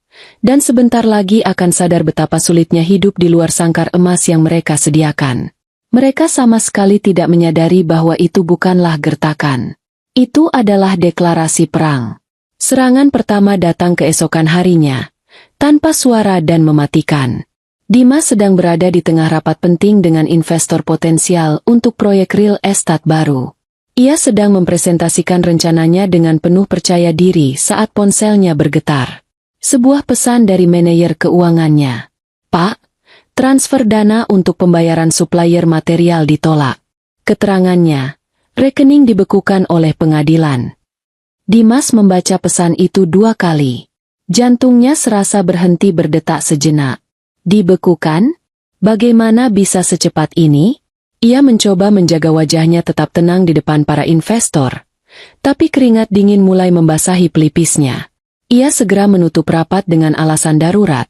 dan sebentar lagi akan sadar betapa sulitnya hidup di luar sangkar emas yang mereka sediakan. Mereka sama sekali tidak menyadari bahwa itu bukanlah gertakan. Itu adalah deklarasi perang. Serangan pertama datang keesokan harinya, tanpa suara dan mematikan. Dimas sedang berada di tengah rapat penting dengan investor potensial untuk proyek real estate baru. Ia sedang mempresentasikan rencananya dengan penuh percaya diri saat ponselnya bergetar. Sebuah pesan dari manajer keuangannya. "Pak, transfer dana untuk pembayaran supplier material ditolak." Keterangannya, rekening dibekukan oleh pengadilan. Dimas membaca pesan itu 2 kali. Jantungnya serasa berhenti berdetak sejenak. Dibekukan? Bagaimana bisa secepat ini? Ia mencoba menjaga wajahnya tetap tenang di depan para investor. Tapi keringat dingin mulai membasahi pelipisnya. Ia segera menutup rapat dengan alasan darurat,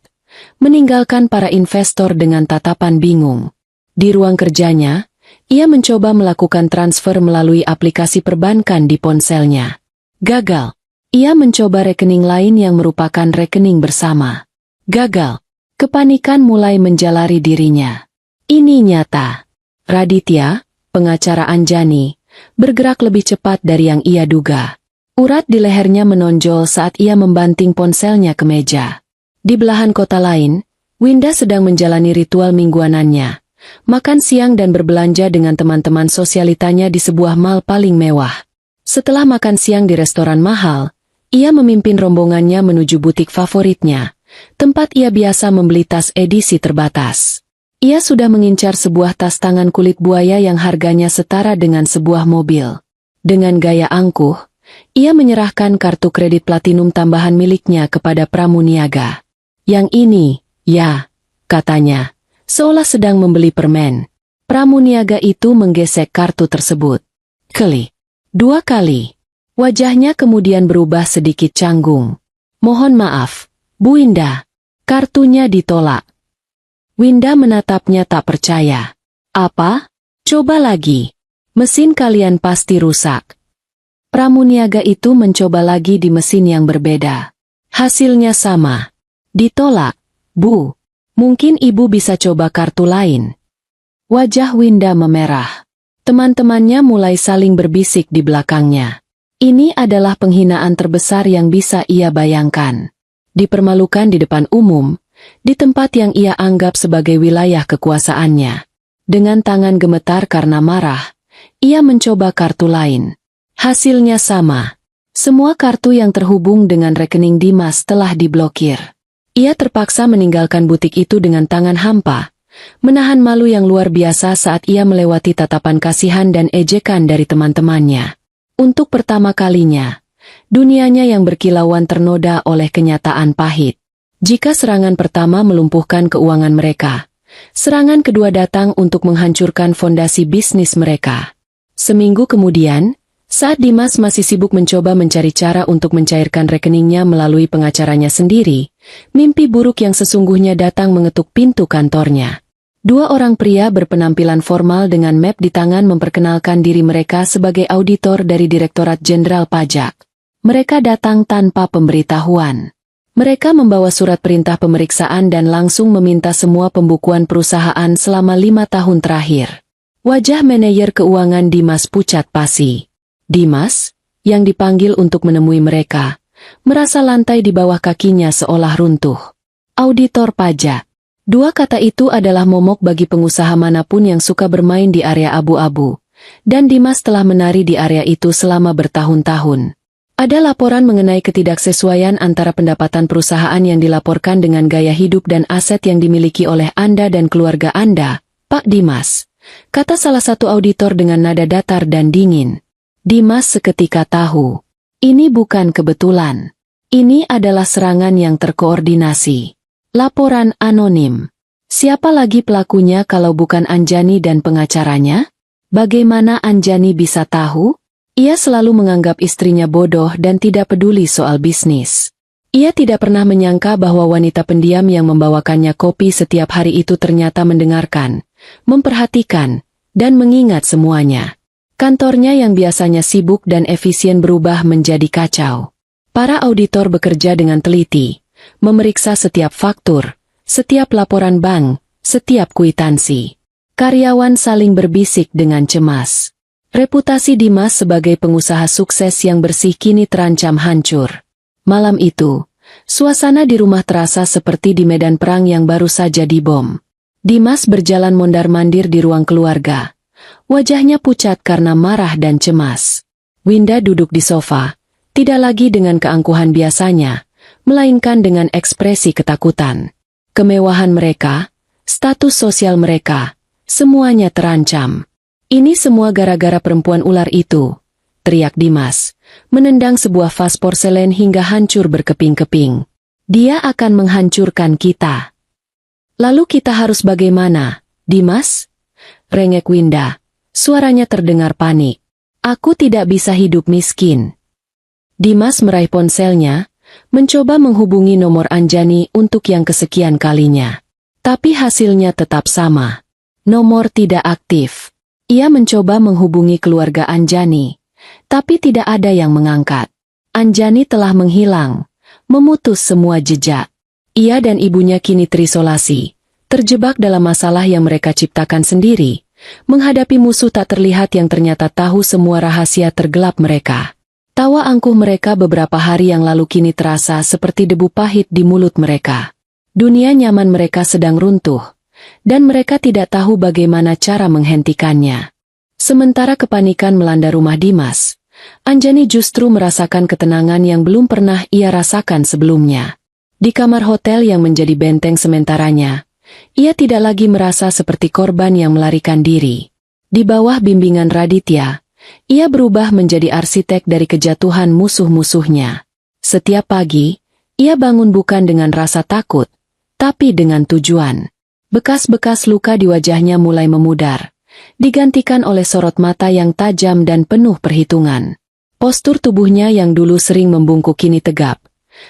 meninggalkan para investor dengan tatapan bingung. Di ruang kerjanya, ia mencoba melakukan transfer melalui aplikasi perbankan di ponselnya. Gagal. Ia mencoba rekening lain yang merupakan rekening bersama. Gagal. Kepanikan mulai menjalari dirinya. Ini nyata. Raditya, pengacara Anjani, bergerak lebih cepat dari yang ia duga. Urat di lehernya menonjol saat ia membanting ponselnya ke meja. Di belahan kota lain, Winda sedang menjalani ritual mingguanannya, makan siang dan berbelanja dengan teman-teman sosialitanya di sebuah mall paling mewah. Setelah makan siang di restoran mahal, ia memimpin rombongannya menuju butik favoritnya, tempat ia biasa membeli tas edisi terbatas. Ia sudah mengincar sebuah tas tangan kulit buaya yang harganya setara dengan sebuah mobil. Dengan gaya angkuh, ia menyerahkan kartu kredit platinum tambahan miliknya kepada pramuniaga. Yang ini, ya, katanya, seolah sedang membeli permen. Pramuniaga itu menggesek kartu tersebut. Kali. 2 kali. Wajahnya kemudian berubah sedikit canggung. Mohon maaf, Bu Winda. Kartunya ditolak. Winda menatapnya tak percaya. Apa? Coba lagi. Mesin kalian pasti rusak. Pramuniaga itu mencoba lagi di mesin yang berbeda. Hasilnya sama. Ditolak. Bu, mungkin ibu bisa coba kartu lain. Wajah Winda memerah. Teman-temannya mulai saling berbisik di belakangnya. Ini adalah penghinaan terbesar yang bisa ia bayangkan. Dipermalukan di depan umum, di tempat yang ia anggap sebagai wilayah kekuasaannya. Dengan tangan gemetar karena marah, ia mencoba kartu lain. Hasilnya sama. Semua kartu yang terhubung dengan rekening Dimas telah diblokir. Ia terpaksa meninggalkan butik itu dengan tangan hampa, menahan malu yang luar biasa saat ia melewati tatapan kasihan dan ejekan dari teman-temannya. Untuk pertama kalinya, dunianya yang berkilauan ternoda oleh kenyataan pahit. Jika serangan pertama melumpuhkan keuangan mereka, serangan kedua datang untuk menghancurkan fondasi bisnis mereka. Seminggu kemudian, saat Dimas masih sibuk mencoba mencari cara untuk mencairkan rekeningnya melalui pengacaranya sendiri, mimpi buruk yang sesungguhnya datang mengetuk pintu kantornya. 2 orang pria berpenampilan formal dengan map di tangan memperkenalkan diri mereka sebagai auditor dari Direktorat Jenderal Pajak. Mereka datang tanpa pemberitahuan. Mereka membawa surat perintah pemeriksaan dan langsung meminta semua pembukuan perusahaan selama 5 tahun terakhir. Wajah manajer keuangan Dimas pucat pasi. Dimas, yang dipanggil untuk menemui mereka, merasa lantai di bawah kakinya seolah runtuh. Auditor pajak. 2 kata itu adalah momok bagi pengusaha manapun yang suka bermain di area abu-abu, dan Dimas telah menari di area itu selama bertahun-tahun. Ada laporan mengenai ketidaksesuaian antara pendapatan perusahaan yang dilaporkan dengan gaya hidup dan aset yang dimiliki oleh Anda dan keluarga Anda, Pak Dimas, kata salah satu auditor dengan nada datar dan dingin. Dimas seketika tahu. Ini bukan kebetulan. Ini adalah serangan yang terkoordinasi. Laporan anonim. Siapa lagi pelakunya kalau bukan Anjani dan pengacaranya? Bagaimana Anjani bisa tahu? Ia selalu menganggap istrinya bodoh dan tidak peduli soal bisnis. Ia tidak pernah menyangka bahwa wanita pendiam yang membawakannya kopi setiap hari itu ternyata mendengarkan, memperhatikan, dan mengingat semuanya. Kantornya yang biasanya sibuk dan efisien berubah menjadi kacau. Para auditor bekerja dengan teliti, memeriksa setiap faktur, setiap laporan bank, setiap kwitansi. Karyawan saling berbisik dengan cemas. Reputasi Dimas sebagai pengusaha sukses yang bersih kini terancam hancur. Malam itu, suasana di rumah terasa seperti di medan perang yang baru saja dibom. Dimas berjalan mondar-mandir di ruang keluarga. Wajahnya pucat karena marah dan cemas. Winda duduk di sofa, tidak lagi dengan keangkuhan biasanya, melainkan dengan ekspresi ketakutan. Kemewahan mereka, status sosial mereka, semuanya terancam. Ini semua gara-gara perempuan ular itu, teriak Dimas, menendang sebuah vas porselen hingga hancur berkeping-keping. Dia akan menghancurkan kita. Lalu kita harus bagaimana, Dimas? Rengek Winda, suaranya terdengar panik. Aku tidak bisa hidup miskin. Dimas meraih ponselnya, mencoba menghubungi nomor Anjani untuk yang kesekian kalinya. Tapi hasilnya tetap sama. Nomor tidak aktif. Ia mencoba menghubungi keluarga Anjani, tapi tidak ada yang mengangkat. Anjani telah menghilang, memutus semua jejak. Ia dan ibunya kini terisolasi, terjebak dalam masalah yang mereka ciptakan sendiri, menghadapi musuh tak terlihat yang ternyata tahu semua rahasia tergelap mereka. Tawa angkuh mereka beberapa hari yang lalu kini terasa seperti debu pahit di mulut mereka. Dunia nyaman mereka sedang runtuh, dan mereka tidak tahu bagaimana cara menghentikannya. Sementara kepanikan melanda rumah Dimas, Anjani justru merasakan ketenangan yang belum pernah ia rasakan sebelumnya. Di kamar hotel yang menjadi benteng sementaranya, ia tidak lagi merasa seperti korban yang melarikan diri. Di bawah bimbingan Raditya, ia berubah menjadi arsitek dari kejatuhan musuh-musuhnya. Setiap pagi, Ia bangun bukan dengan rasa takut, tapi dengan tujuan. Bekas-bekas luka di wajahnya mulai memudar, digantikan oleh sorot mata yang tajam dan penuh perhitungan. Postur tubuhnya yang dulu sering membungkuk kini tegap,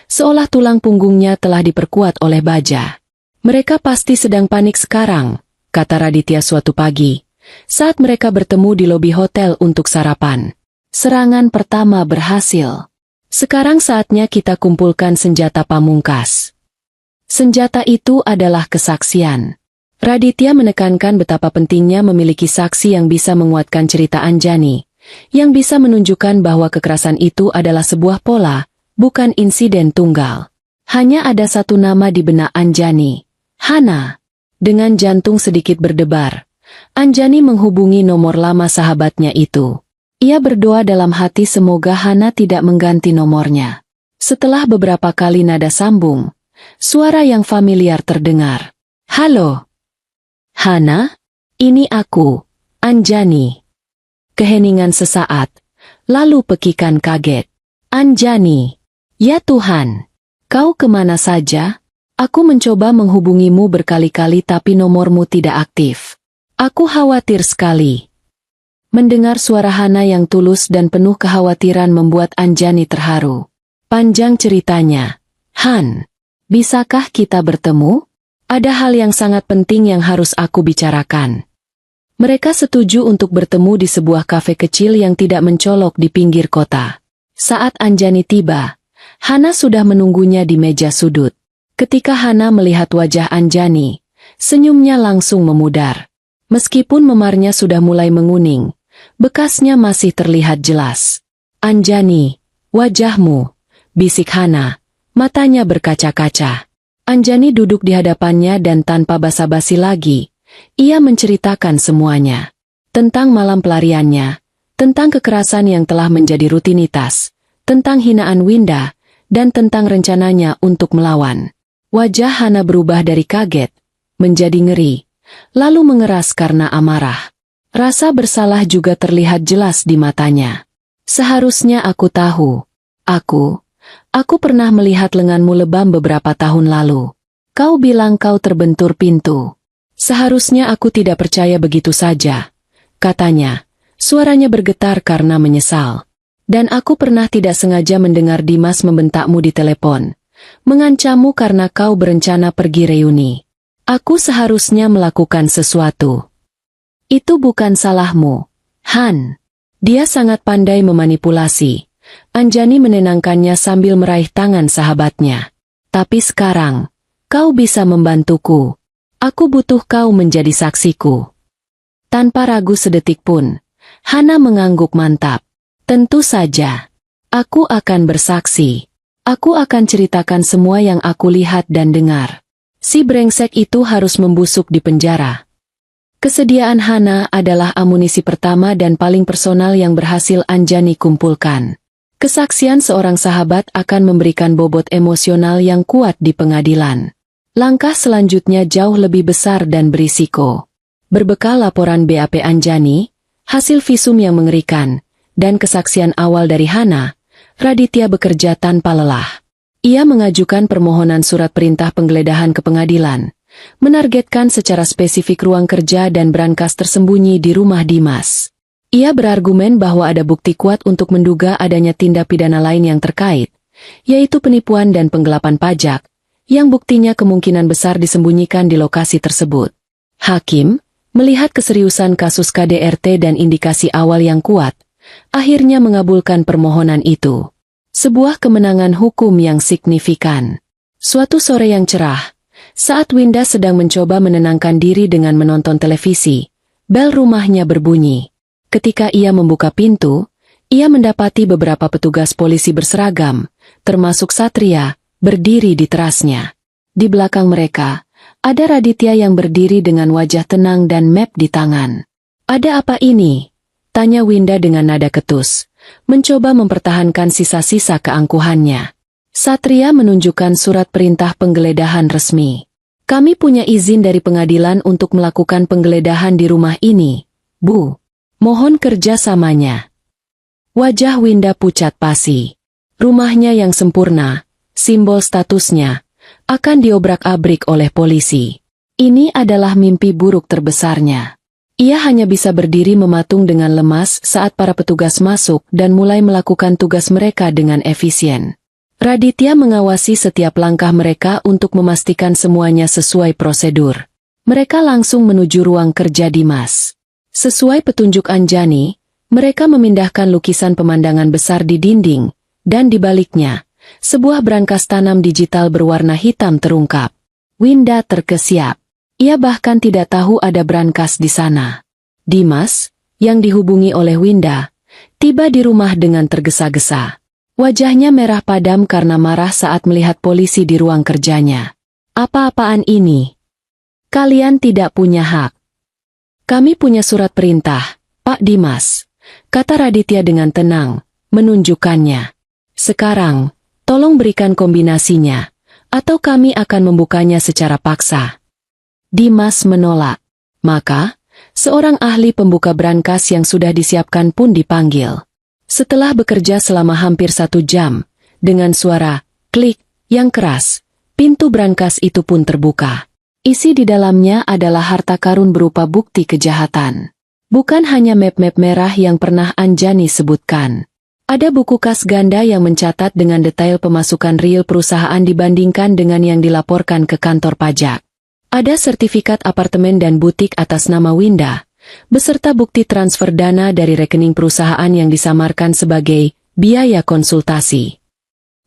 seolah tulang punggungnya telah diperkuat oleh baja. Mereka pasti sedang panik sekarang, kata Raditya suatu pagi, saat mereka bertemu di lobi hotel untuk sarapan. Serangan pertama berhasil. Sekarang saatnya kita kumpulkan senjata pamungkas. Senjata itu adalah kesaksian. Raditya menekankan betapa pentingnya memiliki saksi yang bisa menguatkan cerita Anjani, yang bisa menunjukkan bahwa kekerasan itu adalah sebuah pola, bukan insiden tunggal. Hanya ada satu nama di benak Anjani, Hana. Dengan jantung sedikit berdebar, Anjani menghubungi nomor lama sahabatnya itu. Ia berdoa dalam hati semoga Hana tidak mengganti nomornya. Setelah beberapa kali nada sambung, suara yang familiar terdengar. Halo, Hana? Ini aku, Anjani. Keheningan sesaat, lalu pekikan kaget. Anjani, ya Tuhan, kau kemana saja? Aku mencoba menghubungimu berkali-kali tapi nomormu tidak aktif. Aku khawatir sekali. Mendengar suara Hana yang tulus dan penuh kekhawatiran membuat Anjani terharu. Panjang ceritanya. Han, bisakah kita bertemu? Ada hal yang sangat penting yang harus aku bicarakan. Mereka setuju untuk bertemu di sebuah kafe kecil yang tidak mencolok di pinggir kota. Saat Anjani tiba, Hana sudah menunggunya di meja sudut. Ketika Hana melihat wajah Anjani, senyumnya langsung memudar. Meskipun memarnya sudah mulai menguning, bekasnya masih terlihat jelas. Anjani, wajahmu, bisik Hana, matanya berkaca-kaca. Anjani duduk di hadapannya dan tanpa basa-basi lagi, ia menceritakan semuanya. Tentang malam pelariannya, tentang kekerasan yang telah menjadi rutinitas, tentang hinaan Winda, dan tentang rencananya untuk melawan. Wajah Hana berubah dari kaget, menjadi ngeri, lalu mengeras karena amarah. Rasa bersalah juga terlihat jelas di matanya. Seharusnya aku tahu. Aku pernah melihat lenganmu lebam beberapa tahun lalu. Kau bilang kau terbentur pintu. Seharusnya aku tidak percaya begitu saja, katanya. Suaranya bergetar karena menyesal. Dan aku pernah tidak sengaja mendengar Dimas membentakmu di telepon, mengancammu karena kau berencana pergi reuni. Aku seharusnya melakukan sesuatu. Itu bukan salahmu, Han. Dia sangat pandai memanipulasi. Anjani menenangkannya sambil meraih tangan sahabatnya. Tapi sekarang, kau bisa membantuku. Aku butuh kau menjadi saksiku. Tanpa ragu sedetik pun, Hana mengangguk mantap. Tentu saja. Aku akan bersaksi. Aku akan ceritakan semua yang aku lihat dan dengar. Si brengsek itu harus membusuk di penjara. Kesediaan Hana adalah amunisi pertama dan paling personal yang berhasil Anjani kumpulkan. Kesaksian seorang sahabat akan memberikan bobot emosional yang kuat di pengadilan. Langkah selanjutnya jauh lebih besar dan berisiko. Berbekal laporan BAP Anjani, hasil visum yang mengerikan, dan kesaksian awal dari Hana, Raditya bekerja tanpa lelah. Ia mengajukan permohonan surat perintah penggeledahan ke pengadilan, menargetkan secara spesifik ruang kerja dan brankas tersembunyi di rumah Dimas. Ia berargumen bahwa ada bukti kuat untuk menduga adanya tindak pidana lain yang terkait, yaitu penipuan dan penggelapan pajak, yang buktinya kemungkinan besar disembunyikan di lokasi tersebut. Hakim, melihat keseriusan kasus KDRT dan indikasi awal yang kuat, akhirnya mengabulkan permohonan itu. Sebuah kemenangan hukum yang signifikan. Suatu sore yang cerah, saat Winda sedang mencoba menenangkan diri dengan menonton televisi, bel rumahnya berbunyi. Ketika ia membuka pintu, ia mendapati beberapa petugas polisi berseragam, termasuk Satria, berdiri di terasnya. Di belakang mereka, ada Raditya yang berdiri dengan wajah tenang dan map di tangan. "Ada apa ini?" tanya Winda dengan nada ketus, mencoba mempertahankan sisa-sisa keangkuhannya. Satria menunjukkan surat perintah penggeledahan resmi. "Kami punya izin dari pengadilan untuk melakukan penggeledahan di rumah ini, Bu. Mohon kerjasamanya." Wajah Winda pucat pasi. Rumahnya yang sempurna, simbol statusnya, akan diobrak-abrik oleh polisi. Ini adalah mimpi buruk terbesarnya. Ia hanya bisa berdiri mematung dengan lemas saat para petugas masuk dan mulai melakukan tugas mereka dengan efisien. Raditya mengawasi setiap langkah mereka untuk memastikan semuanya sesuai prosedur. Mereka langsung menuju ruang kerja Dimas. Sesuai petunjuk Anjani, mereka memindahkan lukisan pemandangan besar di dinding, dan di baliknya, sebuah brankas tanam digital berwarna hitam terungkap. Winda terkesiap. Ia bahkan tidak tahu ada brankas di sana. Dimas, yang dihubungi oleh Winda, tiba di rumah dengan tergesa-gesa. Wajahnya merah padam karena marah saat melihat polisi di ruang kerjanya. Apa-apaan ini? Kalian tidak punya hak. Kami punya surat perintah, Pak Dimas, kata Raditya dengan tenang, menunjukkannya. Sekarang, tolong berikan kombinasinya, atau kami akan membukanya secara paksa. Dimas menolak. Maka, seorang ahli pembuka brankas yang sudah disiapkan pun dipanggil. Setelah bekerja selama hampir 1 jam, dengan suara klik yang keras, pintu brankas itu pun terbuka. Isi di dalamnya adalah harta karun berupa bukti kejahatan. Bukan hanya map-map merah yang pernah Anjani sebutkan. Ada buku kas ganda yang mencatat dengan detail pemasukan real perusahaan dibandingkan dengan yang dilaporkan ke kantor pajak. Ada sertifikat apartemen dan butik atas nama Winda, beserta bukti transfer dana dari rekening perusahaan yang disamarkan sebagai biaya konsultasi.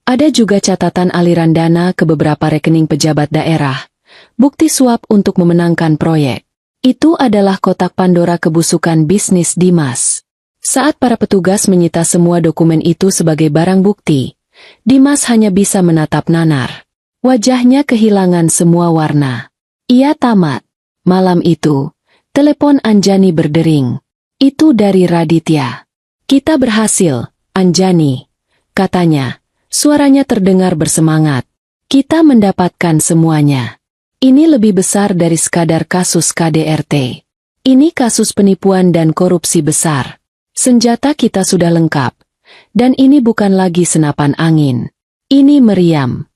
Ada juga catatan aliran dana ke beberapa rekening pejabat daerah, bukti suap untuk memenangkan proyek. Itu adalah kotak Pandora kebusukan bisnis Dimas. Saat para petugas menyita semua dokumen itu sebagai barang bukti, Dimas hanya bisa menatap nanar. Wajahnya kehilangan semua warna. Ia tamat. Malam itu, telepon Anjani berdering. Itu dari Raditya. Kita berhasil, Anjani, katanya. Suaranya terdengar bersemangat. Kita mendapatkan semuanya. Ini lebih besar dari sekadar kasus KDRT. Ini kasus penipuan dan korupsi besar. Senjata kita sudah lengkap. Dan ini bukan lagi senapan angin. Ini meriam.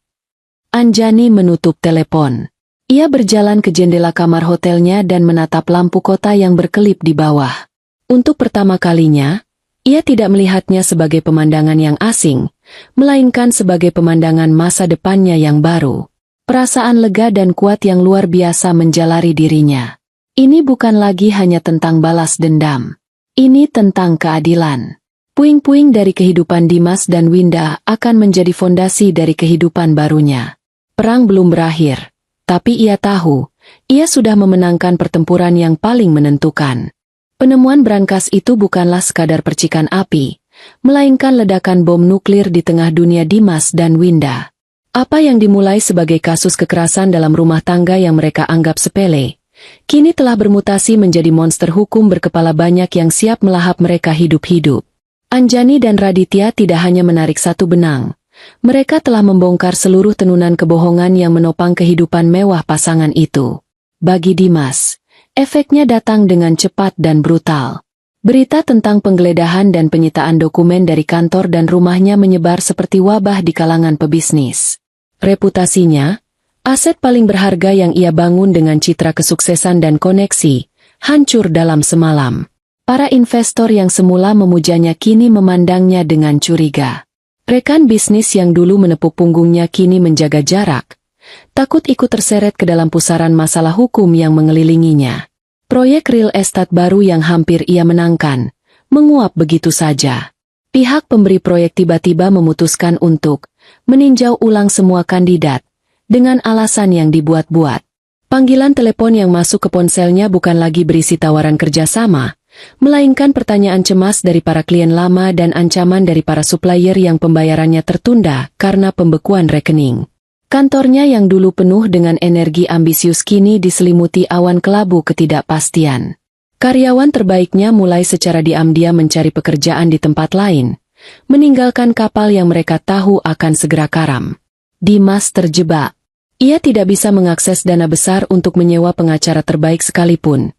Anjani menutup telepon. Ia berjalan ke jendela kamar hotelnya dan menatap lampu kota yang berkelip di bawah. Untuk pertama kalinya, ia tidak melihatnya sebagai pemandangan yang asing, melainkan sebagai pemandangan masa depannya yang baru. Perasaan lega dan kuat yang luar biasa menjalari dirinya. Ini bukan lagi hanya tentang balas dendam. Ini tentang keadilan. Puing-puing dari kehidupan Dimas dan Winda akan menjadi fondasi dari kehidupan barunya. Perang belum berakhir, tapi ia tahu, ia sudah memenangkan pertempuran yang paling menentukan. Penemuan brankas itu bukanlah sekadar percikan api, melainkan ledakan bom nuklir di tengah dunia Dimas dan Winda. Apa yang dimulai sebagai kasus kekerasan dalam rumah tangga yang mereka anggap sepele, kini telah bermutasi menjadi monster hukum berkepala banyak yang siap melahap mereka hidup-hidup. Anjani dan Raditya tidak hanya menarik satu benang, mereka telah membongkar seluruh tenunan kebohongan yang menopang kehidupan mewah pasangan itu. Bagi Dimas, efeknya datang dengan cepat dan brutal. Berita tentang penggeledahan dan penyitaan dokumen dari kantor dan rumahnya menyebar seperti wabah di kalangan pebisnis. Reputasinya, aset paling berharga yang ia bangun dengan citra kesuksesan dan koneksi, hancur dalam semalam. Para investor yang semula memujanya kini memandangnya dengan curiga. Rekan bisnis yang dulu menepuk punggungnya kini menjaga jarak, takut ikut terseret ke dalam pusaran masalah hukum yang mengelilinginya. Proyek real estate baru yang hampir ia menangkan, menguap begitu saja. Pihak pemberi proyek tiba-tiba memutuskan untuk meninjau ulang semua kandidat, dengan alasan yang dibuat-buat. Panggilan telepon yang masuk ke ponselnya bukan lagi berisi tawaran kerjasama, melainkan pertanyaan cemas dari para klien lama dan ancaman dari para supplier yang pembayarannya tertunda karena pembekuan rekening. Kantornya yang dulu penuh dengan energi ambisius kini diselimuti awan kelabu ketidakpastian. Karyawan terbaiknya mulai secara diam-diam mencari pekerjaan di tempat lain, meninggalkan kapal yang mereka tahu akan segera karam. Dimas terjebak. Ia tidak bisa mengakses dana besar untuk menyewa pengacara terbaik sekalipun,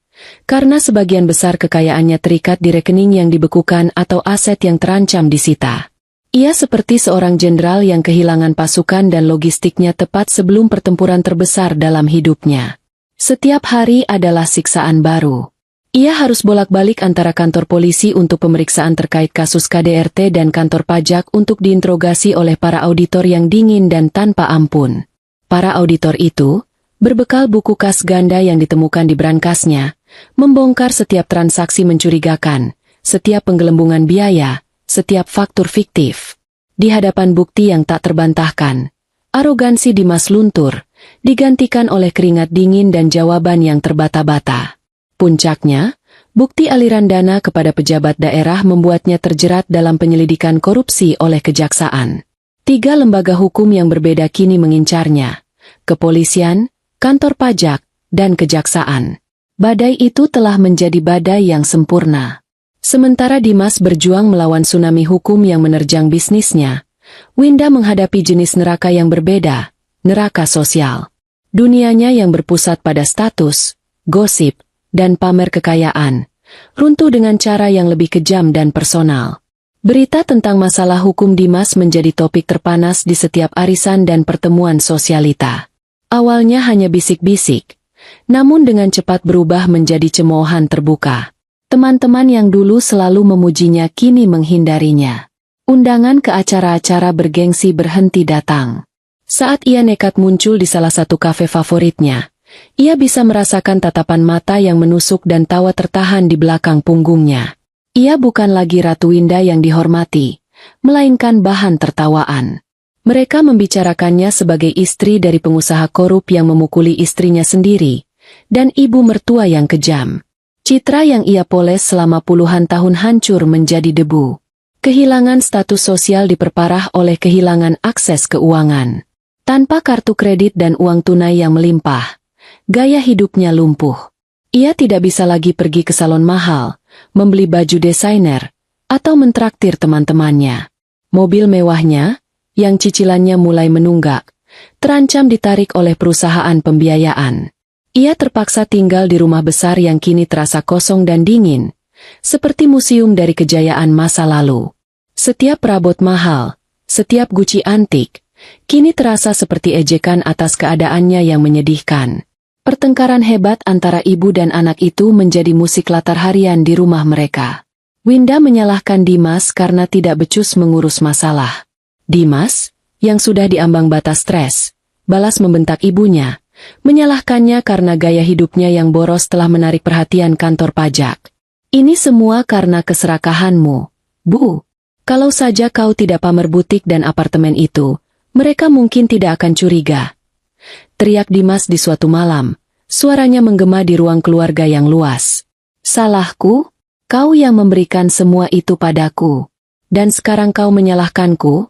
karena sebagian besar kekayaannya terikat di rekening yang dibekukan atau aset yang terancam disita. Ia seperti seorang jenderal yang kehilangan pasukan dan logistiknya tepat sebelum pertempuran terbesar dalam hidupnya. Setiap hari adalah siksaan baru. Ia harus bolak-balik antara kantor polisi untuk pemeriksaan terkait kasus KDRT dan kantor pajak untuk diinterogasi oleh para auditor yang dingin dan tanpa ampun. Para auditor itu, berbekal buku kas ganda yang ditemukan di brankasnya, membongkar setiap transaksi mencurigakan, setiap penggelembungan biaya, setiap faktur fiktif. Di hadapan bukti yang tak terbantahkan, arogansi Dimas luntur, digantikan oleh keringat dingin dan jawaban yang terbata-bata. Puncaknya, bukti aliran dana kepada pejabat daerah membuatnya terjerat dalam penyelidikan korupsi oleh kejaksaan. 3 lembaga hukum yang berbeda kini mengincarnya: kepolisian, kantor pajak, dan kejaksaan. Badai itu telah menjadi badai yang sempurna. Sementara Dimas berjuang melawan tsunami hukum yang menerjang bisnisnya, Winda menghadapi jenis neraka yang berbeda, neraka sosial. Dunianya yang berpusat pada status, gosip, dan pamer kekayaan, runtuh dengan cara yang lebih kejam dan personal. Berita tentang masalah hukum Dimas menjadi topik terpanas di setiap arisan dan pertemuan sosialita. Awalnya hanya bisik-bisik, namun dengan cepat berubah menjadi cemoohan terbuka. Teman-teman yang dulu selalu memujinya kini menghindarinya. Undangan ke acara-acara bergengsi berhenti datang. Saat ia nekat muncul di salah satu kafe favoritnya, ia bisa merasakan tatapan mata yang menusuk dan tawa tertahan di belakang punggungnya. Ia bukan lagi Ratu Winda yang dihormati, melainkan bahan tertawaan. Mereka membicarakannya sebagai istri dari pengusaha korup yang memukuli istrinya sendiri, dan ibu mertua yang kejam. Citra yang ia poles selama puluhan tahun hancur menjadi debu. Kehilangan status sosial diperparah oleh kehilangan akses keuangan. Tanpa kartu kredit dan uang tunai yang melimpah, gaya hidupnya lumpuh. Ia tidak bisa lagi pergi ke salon mahal, membeli baju desainer, atau mentraktir teman-temannya. Mobil mewahnya, yang cicilannya mulai menunggak, terancam ditarik oleh perusahaan pembiayaan. Ia terpaksa tinggal di rumah besar yang kini terasa kosong dan dingin, seperti museum dari kejayaan masa lalu. Setiap perabot mahal, setiap Gucci antik, kini terasa seperti ejekan atas keadaannya yang menyedihkan. Pertengkaran hebat antara ibu dan anak itu menjadi musik latar harian di rumah mereka. Winda menyalahkan Dimas karena tidak becus mengurus masalah. Dimas, yang sudah diambang batas stres, balas membentak ibunya, menyalahkannya karena gaya hidupnya yang boros telah menarik perhatian kantor pajak. Ini semua karena keserakahanmu, Bu. Kalau saja kau tidak pamer butik dan apartemen itu, mereka mungkin tidak akan curiga. Teriak Dimas di suatu malam, suaranya menggema di ruang keluarga yang luas. Salahku? Kau yang memberikan semua itu padaku. Dan sekarang kau menyalahkanku?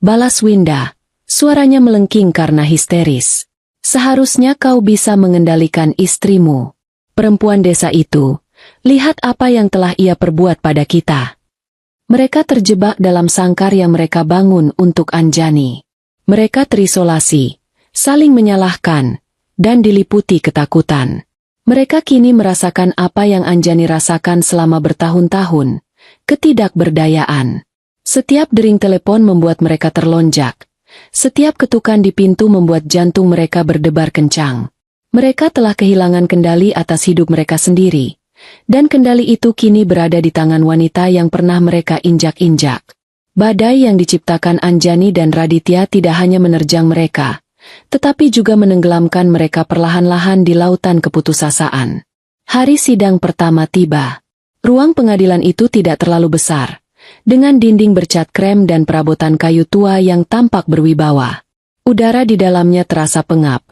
Balas Winda, suaranya melengking karena histeris. Seharusnya kau bisa mengendalikan istrimu. Perempuan desa itu, lihat apa yang telah ia perbuat pada kita. Mereka terjebak dalam sangkar yang mereka bangun untuk Anjani. Mereka terisolasi, saling menyalahkan, dan diliputi ketakutan. Mereka kini merasakan apa yang Anjani rasakan selama bertahun-tahun, ketidakberdayaan. Setiap dering telepon membuat mereka terlonjak. Setiap ketukan di pintu membuat jantung mereka berdebar kencang. Mereka telah kehilangan kendali atas hidup mereka sendiri. Dan kendali itu kini berada di tangan wanita yang pernah mereka injak-injak. Badai yang diciptakan Anjani dan Raditya tidak hanya menerjang mereka, tetapi juga menenggelamkan mereka perlahan-lahan di lautan keputusasaan. Hari sidang pertama tiba. Ruang pengadilan itu tidak terlalu besar, dengan dinding bercat krem dan perabotan kayu tua yang tampak berwibawa. Udara di dalamnya terasa pengap,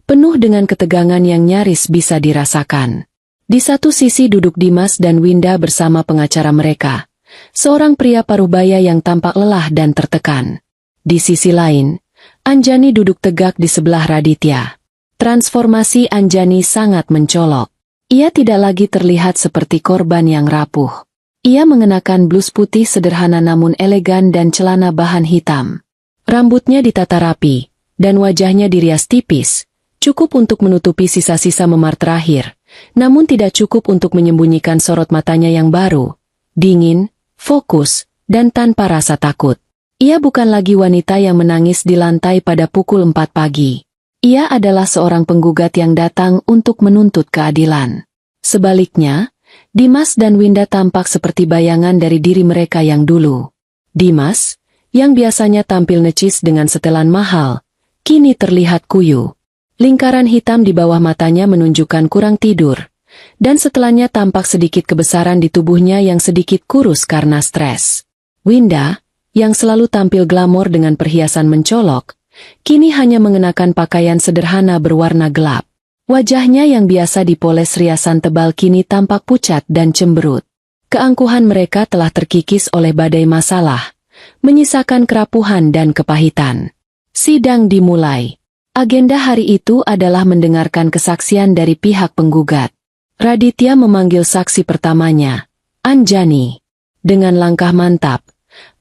penuh dengan ketegangan yang nyaris bisa dirasakan. Di satu sisi duduk Dimas dan Winda bersama pengacara mereka, seorang pria parubaya yang tampak lelah dan tertekan. Di sisi lain, Anjani duduk tegak di sebelah Raditya. Transformasi Anjani sangat mencolok. Ia tidak lagi terlihat seperti korban yang rapuh. Ia mengenakan blus putih sederhana namun elegan dan celana bahan hitam. Rambutnya ditata rapi, dan wajahnya dirias tipis, cukup untuk menutupi sisa-sisa memar terakhir. Namun tidak cukup untuk menyembunyikan sorot matanya yang baru, dingin, fokus, dan tanpa rasa takut. Ia bukan lagi wanita yang menangis di lantai pada pukul 4 pagi. Ia adalah seorang penggugat yang datang untuk menuntut keadilan. Sebaliknya, Dimas dan Winda tampak seperti bayangan dari diri mereka yang dulu. Dimas, yang biasanya tampil necis dengan setelan mahal, kini terlihat kuyu. Lingkaran hitam di bawah matanya menunjukkan kurang tidur, dan setelannya tampak sedikit kebesaran di tubuhnya yang sedikit kurus karena stres. Winda, yang selalu tampil glamor dengan perhiasan mencolok, kini hanya mengenakan pakaian sederhana berwarna gelap. Wajahnya yang biasa dipoles riasan tebal kini tampak pucat dan cemberut. Keangkuhan mereka telah terkikis oleh badai masalah, menyisakan kerapuhan dan kepahitan. Sidang dimulai. Agenda hari itu adalah mendengarkan kesaksian dari pihak penggugat. Raditya memanggil saksi pertamanya, Anjani. Dengan langkah mantap,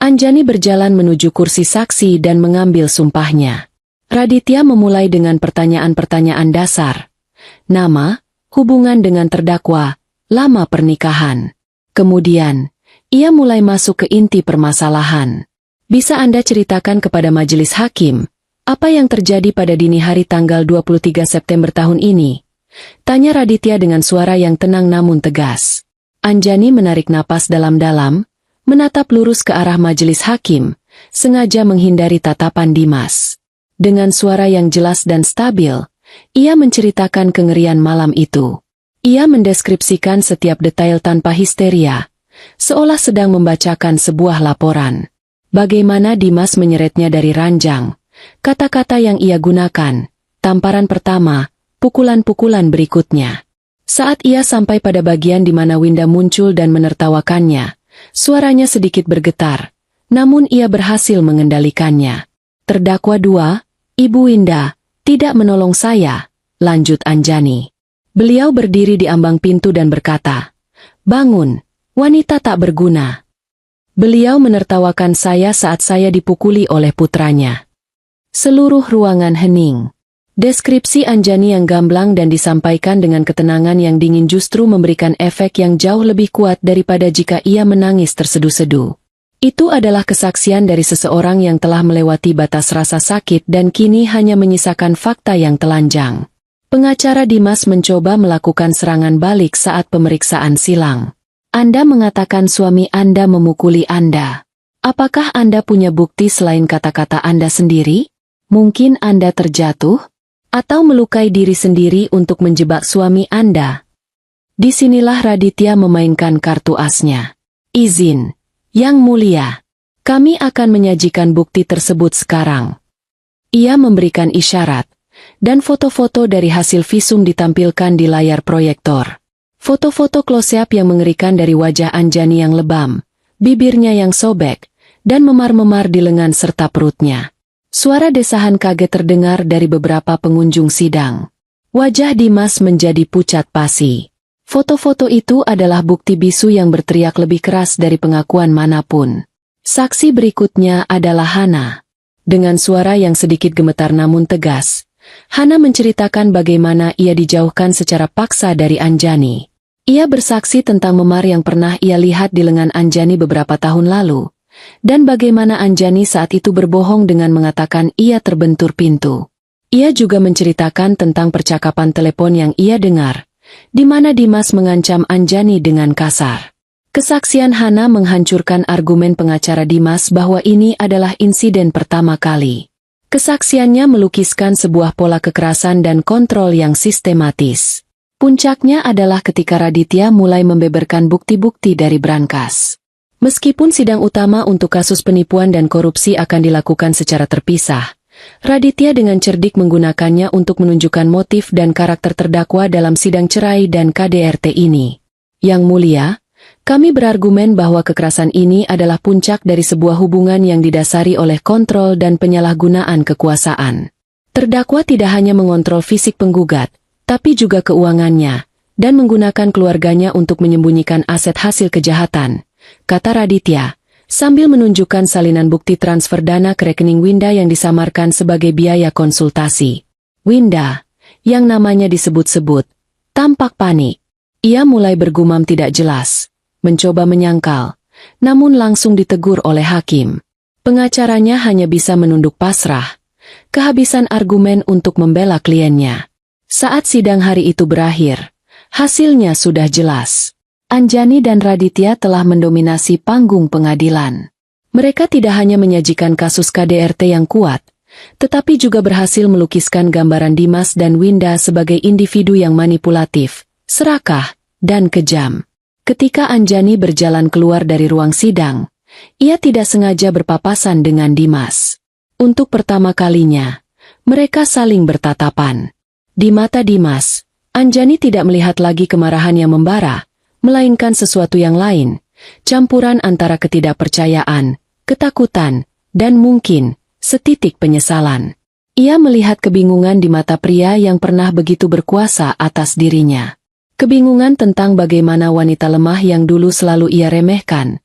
Anjani berjalan menuju kursi saksi dan mengambil sumpahnya. Raditya memulai dengan pertanyaan-pertanyaan dasar. Nama, hubungan dengan terdakwa, lama pernikahan. Kemudian, ia mulai masuk ke inti permasalahan. Bisa Anda ceritakan kepada majelis hakim, apa yang terjadi pada dini hari tanggal 23 September tahun ini? Tanya Raditya dengan suara yang tenang namun tegas. Anjani menarik napas dalam-dalam, menatap lurus ke arah majelis hakim, sengaja menghindari tatapan Dimas. Dengan suara yang jelas dan stabil, ia menceritakan kengerian malam itu. Ia mendeskripsikan setiap detail tanpa histeria, seolah sedang membacakan sebuah laporan. Bagaimana Dimas menyeretnya dari ranjang, kata-kata yang ia gunakan, tamparan pertama, pukulan-pukulan berikutnya. Saat ia sampai pada bagian di mana Winda muncul dan menertawakannya, suaranya sedikit bergetar, namun ia berhasil mengendalikannya. Terdakwa 2, Ibu Winda, tidak menolong saya, lanjut Anjani. Beliau berdiri di ambang pintu dan berkata, bangun, wanita tak berguna. Beliau menertawakan saya saat saya dipukuli oleh putranya. Seluruh ruangan hening. Deskripsi Anjani yang gamblang dan disampaikan dengan ketenangan yang dingin justru memberikan efek yang jauh lebih kuat daripada jika ia menangis tersedu-sedu. Itu adalah kesaksian dari seseorang yang telah melewati batas rasa sakit dan kini hanya menyisakan fakta yang telanjang. Pengacara Dimas mencoba melakukan serangan balik saat pemeriksaan silang. Anda mengatakan suami Anda memukuli Anda. Apakah Anda punya bukti selain kata-kata Anda sendiri? Mungkin Anda terjatuh? Atau melukai diri sendiri untuk menjebak suami Anda? Disinilah Raditya memainkan kartu asnya. Izin, Yang Mulia. Kami akan menyajikan bukti tersebut sekarang. Ia memberikan isyarat, dan foto-foto dari hasil visum ditampilkan di layar proyektor. Foto-foto close-up yang mengerikan dari wajah Anjani yang lebam, bibirnya yang sobek, dan memar-memar di lengan serta perutnya. Suara desahan kaget terdengar dari beberapa pengunjung sidang. Wajah Dimas menjadi pucat pasi. Foto-foto itu adalah bukti bisu yang berteriak lebih keras dari pengakuan manapun. Saksi berikutnya adalah Hana. Dengan suara yang sedikit gemetar namun tegas, Hana menceritakan bagaimana ia dijauhkan secara paksa dari Anjani. Ia bersaksi tentang memar yang pernah ia lihat di lengan Anjani beberapa tahun lalu, dan bagaimana Anjani saat itu berbohong dengan mengatakan ia terbentur pintu. Ia juga menceritakan tentang percakapan telepon yang ia dengar, di mana Dimas mengancam Anjani dengan kasar. Kesaksian Hana menghancurkan argumen pengacara Dimas bahwa ini adalah insiden pertama kali. Kesaksiannya melukiskan sebuah pola kekerasan dan kontrol yang sistematis. Puncaknya adalah ketika Raditya mulai membeberkan bukti-bukti dari brankas. Meskipun sidang utama untuk kasus penipuan dan korupsi akan dilakukan secara terpisah, Raditya dengan cerdik menggunakannya untuk menunjukkan motif dan karakter terdakwa dalam sidang cerai dan KDRT ini. Yang Mulia, kami berargumen bahwa kekerasan ini adalah puncak dari sebuah hubungan yang didasari oleh kontrol dan penyalahgunaan kekuasaan. Terdakwa tidak hanya mengontrol fisik penggugat, tapi juga keuangannya, dan menggunakan keluarganya untuk menyembunyikan aset hasil kejahatan, kata Raditya, sambil menunjukkan salinan bukti transfer dana ke rekening Winda yang disamarkan sebagai biaya konsultasi. Winda, yang namanya disebut-sebut, tampak panik. Ia mulai bergumam tidak jelas, mencoba menyangkal, namun langsung ditegur oleh hakim. Pengacaranya hanya bisa menunduk pasrah, kehabisan argumen untuk membela kliennya. Saat sidang hari itu berakhir, hasilnya sudah jelas. Anjani dan Raditya telah mendominasi panggung pengadilan. Mereka tidak hanya menyajikan kasus KDRT yang kuat, tetapi juga berhasil melukiskan gambaran Dimas dan Winda sebagai individu yang manipulatif, serakah, dan kejam. Ketika Anjani berjalan keluar dari ruang sidang, ia tidak sengaja berpapasan dengan Dimas. Untuk pertama kalinya, mereka saling bertatapan. Di mata Dimas, Anjani tidak melihat lagi kemarahan yang membara, melainkan sesuatu yang lain, campuran antara ketidakpercayaan, ketakutan, dan mungkin setitik penyesalan. Ia melihat kebingungan di mata pria yang pernah begitu berkuasa atas dirinya. Kebingungan tentang bagaimana wanita lemah yang dulu selalu ia remehkan,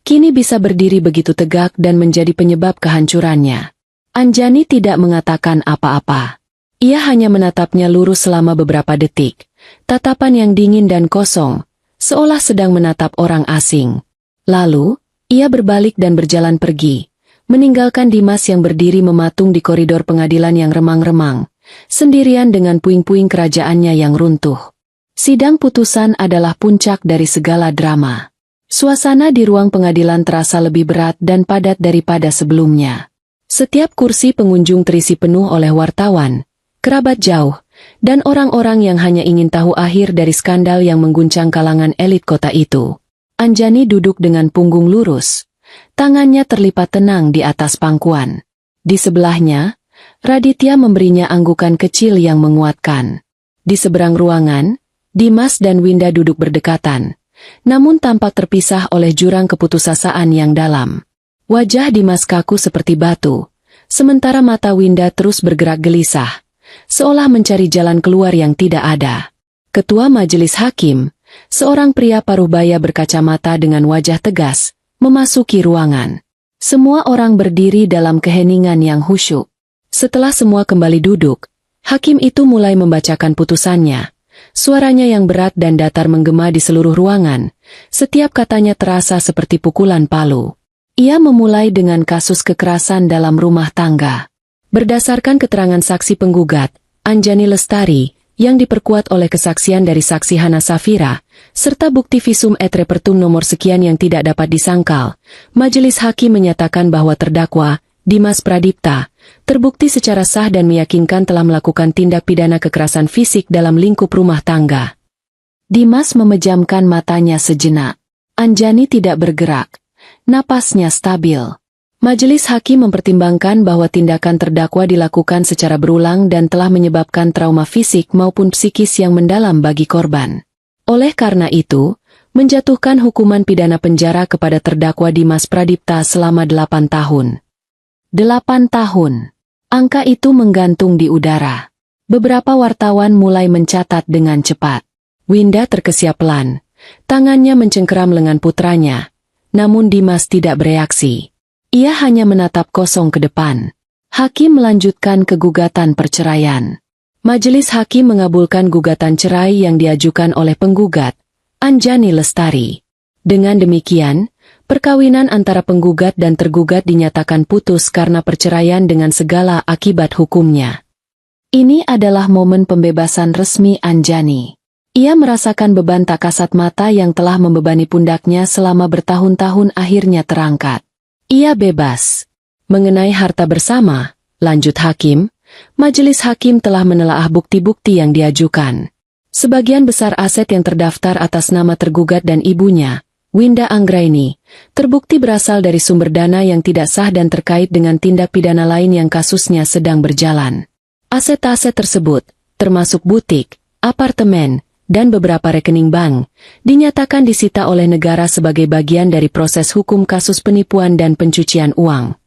kini bisa berdiri begitu tegak dan menjadi penyebab kehancurannya. Anjani tidak mengatakan apa-apa. Ia hanya menatapnya lurus selama beberapa detik, tatapan yang dingin dan kosong, seolah sedang menatap orang asing. Lalu, ia berbalik dan berjalan pergi, meninggalkan Dimas yang berdiri mematung di koridor pengadilan yang remang-remang, sendirian dengan puing-puing kerajaannya yang runtuh. Sidang putusan adalah puncak dari segala drama. Suasana di ruang pengadilan terasa lebih berat dan padat daripada sebelumnya. Setiap kursi pengunjung terisi penuh oleh wartawan, kerabat jauh, dan orang-orang yang hanya ingin tahu akhir dari skandal yang mengguncang kalangan elit kota itu. Anjani duduk dengan punggung lurus, tangannya terlipat tenang di atas pangkuan. Di sebelahnya, Raditya memberinya anggukan kecil yang menguatkan. Di seberang ruangan, Dimas dan Winda duduk berdekatan, namun tampak terpisah oleh jurang keputusasaan yang dalam. Wajah Dimas kaku seperti batu, sementara mata Winda terus bergerak gelisah, seolah mencari jalan keluar yang tidak ada. Ketua Majelis Hakim, seorang pria paruh baya berkacamata dengan wajah tegas, memasuki ruangan. Semua orang berdiri dalam keheningan yang khusyuk. Setelah semua kembali duduk, hakim itu mulai membacakan putusannya. Suaranya yang berat dan datar menggema di seluruh ruangan. Setiap katanya terasa seperti pukulan palu. Ia memulai dengan kasus kekerasan dalam rumah tangga. Berdasarkan keterangan saksi penggugat, Anjani Lestari, yang diperkuat oleh kesaksian dari saksi Hana Safira, serta bukti visum et repertum nomor sekian yang tidak dapat disangkal, majelis hakim menyatakan bahwa terdakwa, Dimas Pradipta, terbukti secara sah dan meyakinkan telah melakukan tindak pidana kekerasan fisik dalam lingkup rumah tangga. Dimas memejamkan matanya sejenak. Anjani tidak bergerak. Napasnya stabil. Majelis hakim mempertimbangkan bahwa tindakan terdakwa dilakukan secara berulang dan telah menyebabkan trauma fisik maupun psikis yang mendalam bagi korban. Oleh karena itu, menjatuhkan hukuman pidana penjara kepada terdakwa Dimas Pradipta selama 8 tahun. 8 tahun. Angka itu menggantung di udara. Beberapa wartawan mulai mencatat dengan cepat. Winda terkesiap pelan. Tangannya mencengkeram lengan putranya. Namun Dimas tidak bereaksi. Ia hanya menatap kosong ke depan. Hakim melanjutkan ke gugatan perceraian. Majelis hakim mengabulkan gugatan cerai yang diajukan oleh penggugat, Anjani Lestari. Dengan demikian, perkawinan antara penggugat dan tergugat dinyatakan putus karena perceraian dengan segala akibat hukumnya. Ini adalah momen pembebasan resmi Anjani. Ia merasakan beban tak kasat mata yang telah membebani pundaknya selama bertahun-tahun akhirnya terangkat. Ia bebas. Mengenai harta bersama, lanjut hakim, majelis hakim telah menelaah bukti-bukti yang diajukan. Sebagian besar aset yang terdaftar atas nama tergugat dan ibunya, Winda Anggraini, terbukti berasal dari sumber dana yang tidak sah dan terkait dengan tindak pidana lain yang kasusnya sedang berjalan. Aset-aset tersebut, termasuk butik, apartemen, dan beberapa rekening bank, dinyatakan disita oleh negara sebagai bagian dari proses hukum kasus penipuan dan pencucian uang.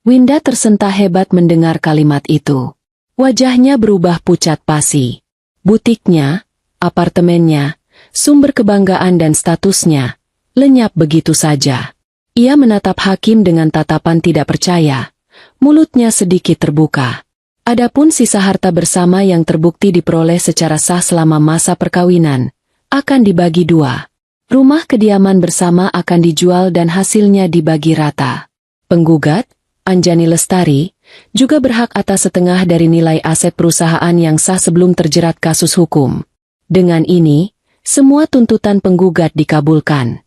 Winda tersentak hebat mendengar kalimat itu. Wajahnya berubah pucat pasi. Butiknya, apartemennya, sumber kebanggaan dan statusnya, lenyap begitu saja. Ia menatap hakim dengan tatapan tidak percaya. Mulutnya sedikit terbuka. Adapun sisa harta bersama yang terbukti diperoleh secara sah selama masa perkawinan, akan dibagi 2. Rumah kediaman bersama akan dijual dan hasilnya dibagi rata. Penggugat, Anjani Lestari, juga berhak atas setengah dari nilai aset perusahaan yang sah sebelum terjerat kasus hukum. Dengan ini, semua tuntutan penggugat dikabulkan.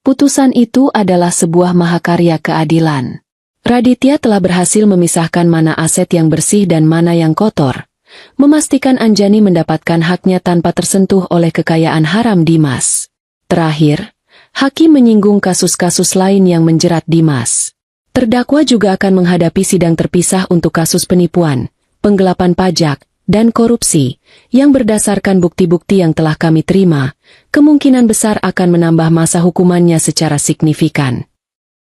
Putusan itu adalah sebuah mahakarya keadilan. Raditya telah berhasil memisahkan mana aset yang bersih dan mana yang kotor, memastikan Anjani mendapatkan haknya tanpa tersentuh oleh kekayaan haram Dimas. Terakhir, hakim menyinggung kasus-kasus lain yang menjerat Dimas. Terdakwa juga akan menghadapi sidang terpisah untuk kasus penipuan, penggelapan pajak, dan korupsi, yang berdasarkan bukti-bukti yang telah kami terima, kemungkinan besar akan menambah masa hukumannya secara signifikan.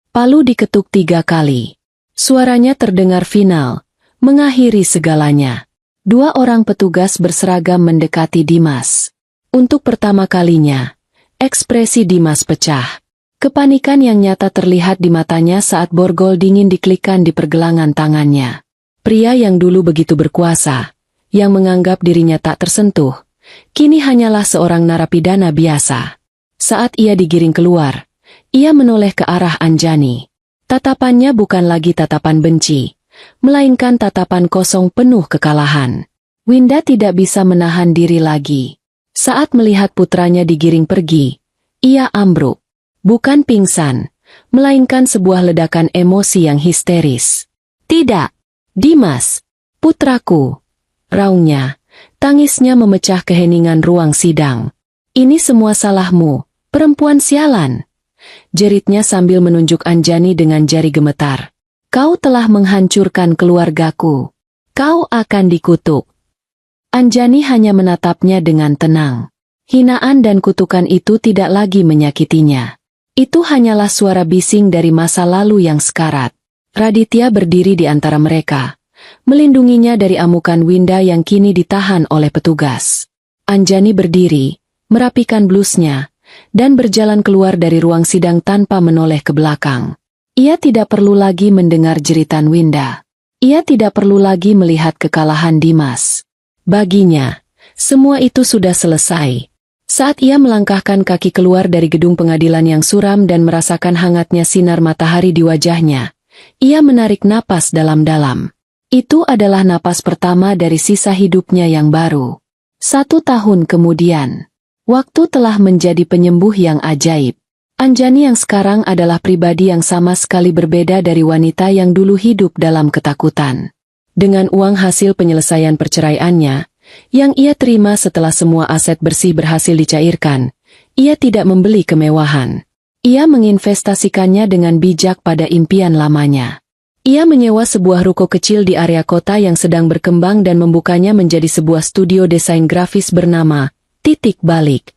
Palu diketuk 3 kali. Suaranya terdengar final, mengakhiri segalanya. 2 orang petugas berseragam mendekati Dimas. Untuk pertama kalinya, ekspresi Dimas pecah. Kepanikan yang nyata terlihat di matanya saat borgol dingin diklikkan di pergelangan tangannya. Pria yang dulu begitu berkuasa, yang menganggap dirinya tak tersentuh, kini hanyalah seorang narapidana biasa. Saat ia digiring keluar, ia menoleh ke arah Anjani. Tatapannya bukan lagi tatapan benci, melainkan tatapan kosong penuh kekalahan. Winda tidak bisa menahan diri lagi. Saat melihat putranya digiring pergi, ia ambruk. Bukan pingsan, melainkan sebuah ledakan emosi yang histeris. "Tidak, Dimas, putraku!" raungnya. Tangisnya memecah keheningan ruang sidang. "Ini semua salahmu, perempuan sialan!" jeritnya sambil menunjuk Anjani dengan jari gemetar. "Kau telah menghancurkan keluargaku. Kau akan dikutuk." Anjani hanya menatapnya dengan tenang. Hinaan dan kutukan itu tidak lagi menyakitinya. Itu hanyalah suara bising dari masa lalu yang sekarat. Raditya berdiri di antara mereka, melindunginya dari amukan Winda yang kini ditahan oleh petugas. Anjani berdiri, merapikan blusnya, dan berjalan keluar dari ruang sidang tanpa menoleh ke belakang. Ia tidak perlu lagi mendengar jeritan Winda. Ia tidak perlu lagi melihat kekalahan Dimas. Baginya, semua itu sudah selesai. Saat ia melangkahkan kaki keluar dari gedung pengadilan yang suram dan merasakan hangatnya sinar matahari di wajahnya, ia menarik napas dalam-dalam. Itu adalah napas pertama dari sisa hidupnya yang baru. 1 tahun kemudian, waktu telah menjadi penyembuh yang ajaib. Anjani yang sekarang adalah pribadi yang sama sekali berbeda dari wanita yang dulu hidup dalam ketakutan. Dengan uang hasil penyelesaian perceraiannya, yang ia terima setelah semua aset bersih berhasil dicairkan, ia tidak membeli kemewahan. Ia menginvestasikannya dengan bijak pada impian lamanya. Ia menyewa sebuah ruko kecil di area kota yang sedang berkembang dan membukanya menjadi sebuah studio desain grafis bernama Titik Balik.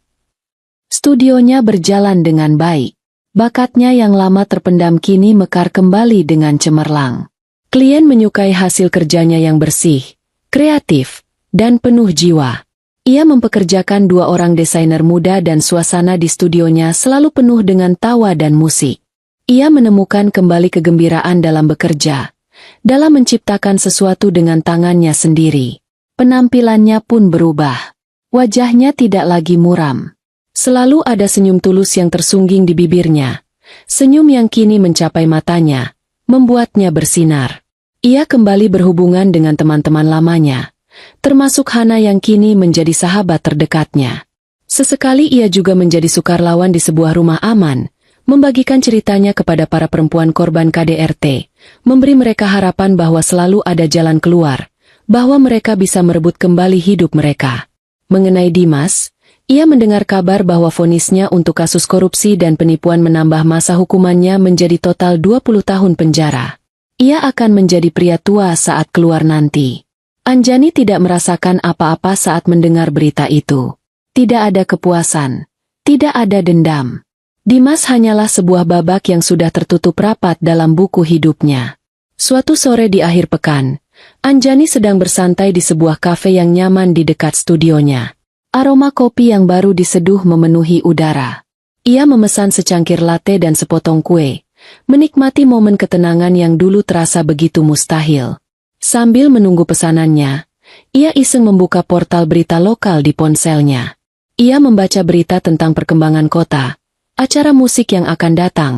Studionya berjalan dengan baik. Bakatnya yang lama terpendam kini mekar kembali dengan cemerlang. Klien menyukai hasil kerjanya yang bersih, kreatif, dan penuh jiwa. Ia mempekerjakan 2 orang desainer muda dan suasana di studionya selalu penuh dengan tawa dan musik. Ia menemukan kembali kegembiraan dalam bekerja, dalam menciptakan sesuatu dengan tangannya sendiri. Penampilannya pun berubah. Wajahnya tidak lagi muram. Selalu ada senyum tulus yang tersungging di bibirnya. Senyum yang kini mencapai matanya, membuatnya bersinar. Ia kembali berhubungan dengan teman-teman lamanya, termasuk Hana yang kini menjadi sahabat terdekatnya. Sesekali ia juga menjadi sukarlawan di sebuah rumah aman, membagikan ceritanya kepada para perempuan korban KDRT, memberi mereka harapan bahwa selalu ada jalan keluar, bahwa mereka bisa merebut kembali hidup mereka. Mengenai Dimas, ia mendengar kabar bahwa vonisnya untuk kasus korupsi dan penipuan menambah masa hukumannya menjadi total 20 tahun penjara. Ia akan menjadi pria tua saat keluar nanti. Anjani tidak merasakan apa-apa saat mendengar berita itu. Tidak ada kepuasan, tidak ada dendam. Dimas hanyalah sebuah babak yang sudah tertutup rapat dalam buku hidupnya. Suatu sore di akhir pekan, Anjani sedang bersantai di sebuah kafe yang nyaman di dekat studionya. Aroma kopi yang baru diseduh memenuhi udara. Ia memesan secangkir latte dan sepotong kue, menikmati momen ketenangan yang dulu terasa begitu mustahil. Sambil menunggu pesanannya, ia iseng membuka portal berita lokal di ponselnya. Ia membaca berita tentang perkembangan kota, acara musik yang akan datang,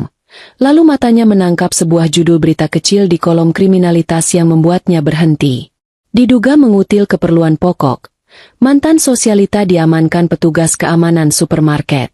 Lalu matanya menangkap sebuah judul berita kecil di kolom kriminalitas yang membuatnya berhenti. Diduga mengutil keperluan pokok, mantan sosialita diamankan petugas keamanan supermarket.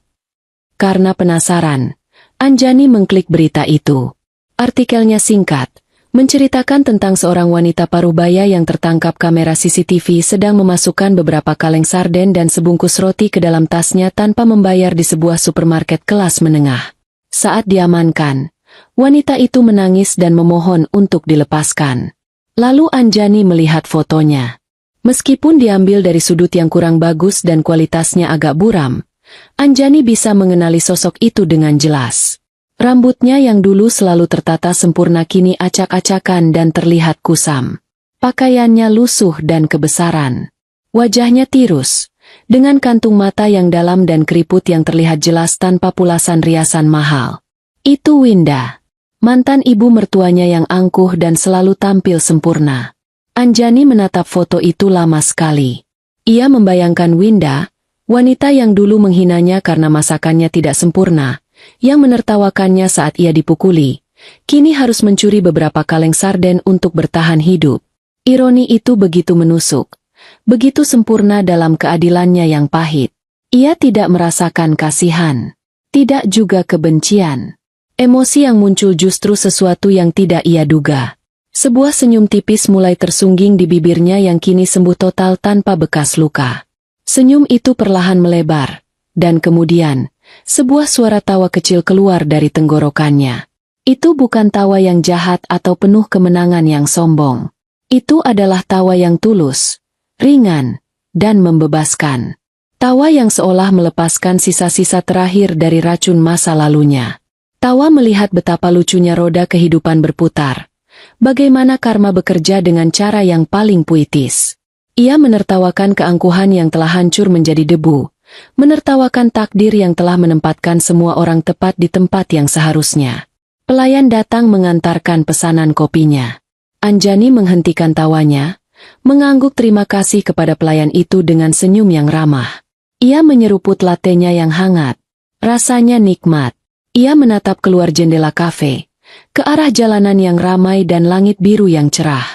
Karena penasaran, Anjani mengklik berita itu. Artikelnya singkat, menceritakan tentang seorang wanita parubaya yang tertangkap kamera CCTV sedang memasukkan beberapa kaleng sarden dan sebungkus roti ke dalam tasnya tanpa membayar di sebuah supermarket kelas menengah. Saat diamankan, wanita itu menangis dan memohon untuk dilepaskan. Lalu Anjani melihat fotonya. Meskipun diambil dari sudut yang kurang bagus dan kualitasnya agak buram, Anjani bisa mengenali sosok itu dengan jelas. Rambutnya yang dulu selalu tertata sempurna kini acak-acakan dan terlihat kusam. Pakaiannya lusuh dan kebesaran. Wajahnya tirus, dengan kantung mata yang dalam dan keriput yang terlihat jelas tanpa pulasan riasan mahal. Itu Winda, mantan ibu mertuanya yang angkuh dan selalu tampil sempurna. Anjani menatap foto itu lama sekali. Ia membayangkan Winda, wanita yang dulu menghinanya karena masakannya tidak sempurna, yang menertawakannya saat ia dipukuli, kini harus mencuri beberapa kaleng sarden untuk bertahan hidup. Ironi itu begitu menusuk, begitu sempurna dalam keadilannya yang pahit. Ia tidak merasakan kasihan, tidak juga kebencian. Emosi yang muncul justru sesuatu yang tidak ia duga. Sebuah senyum tipis mulai tersungging di bibirnya yang kini sembuh total tanpa bekas luka. Senyum itu perlahan melebar, dan kemudian, sebuah suara tawa kecil keluar dari tenggorokannya. Itu bukan tawa yang jahat atau penuh kemenangan yang sombong. Itu adalah tawa yang tulus, ringan, dan membebaskan. Tawa yang seolah melepaskan sisa-sisa terakhir dari racun masa lalunya. Tawa melihat betapa lucunya roda kehidupan berputar. Bagaimana karma bekerja dengan cara yang paling puitis. Ia menertawakan keangkuhan yang telah hancur menjadi debu, menertawakan takdir yang telah menempatkan semua orang tepat di tempat yang seharusnya. Pelayan datang mengantarkan pesanan kopinya. Anjani menghentikan tawanya, mengangguk terima kasih kepada pelayan itu dengan senyum yang ramah. Ia menyeruput latenya yang hangat. Rasanya nikmat. Ia menatap keluar jendela kafe, ke arah jalanan yang ramai dan langit biru yang cerah.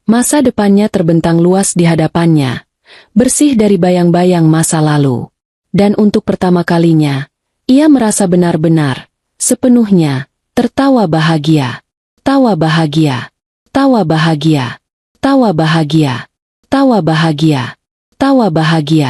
Masa depannya terbentang luas di hadapannya, bersih dari bayang-bayang masa lalu. Dan untuk pertama kalinya, ia merasa benar-benar, sepenuhnya, tertawa bahagia. Tawa bahagia, tawa bahagia, tawa bahagia, tawa bahagia, tawa bahagia.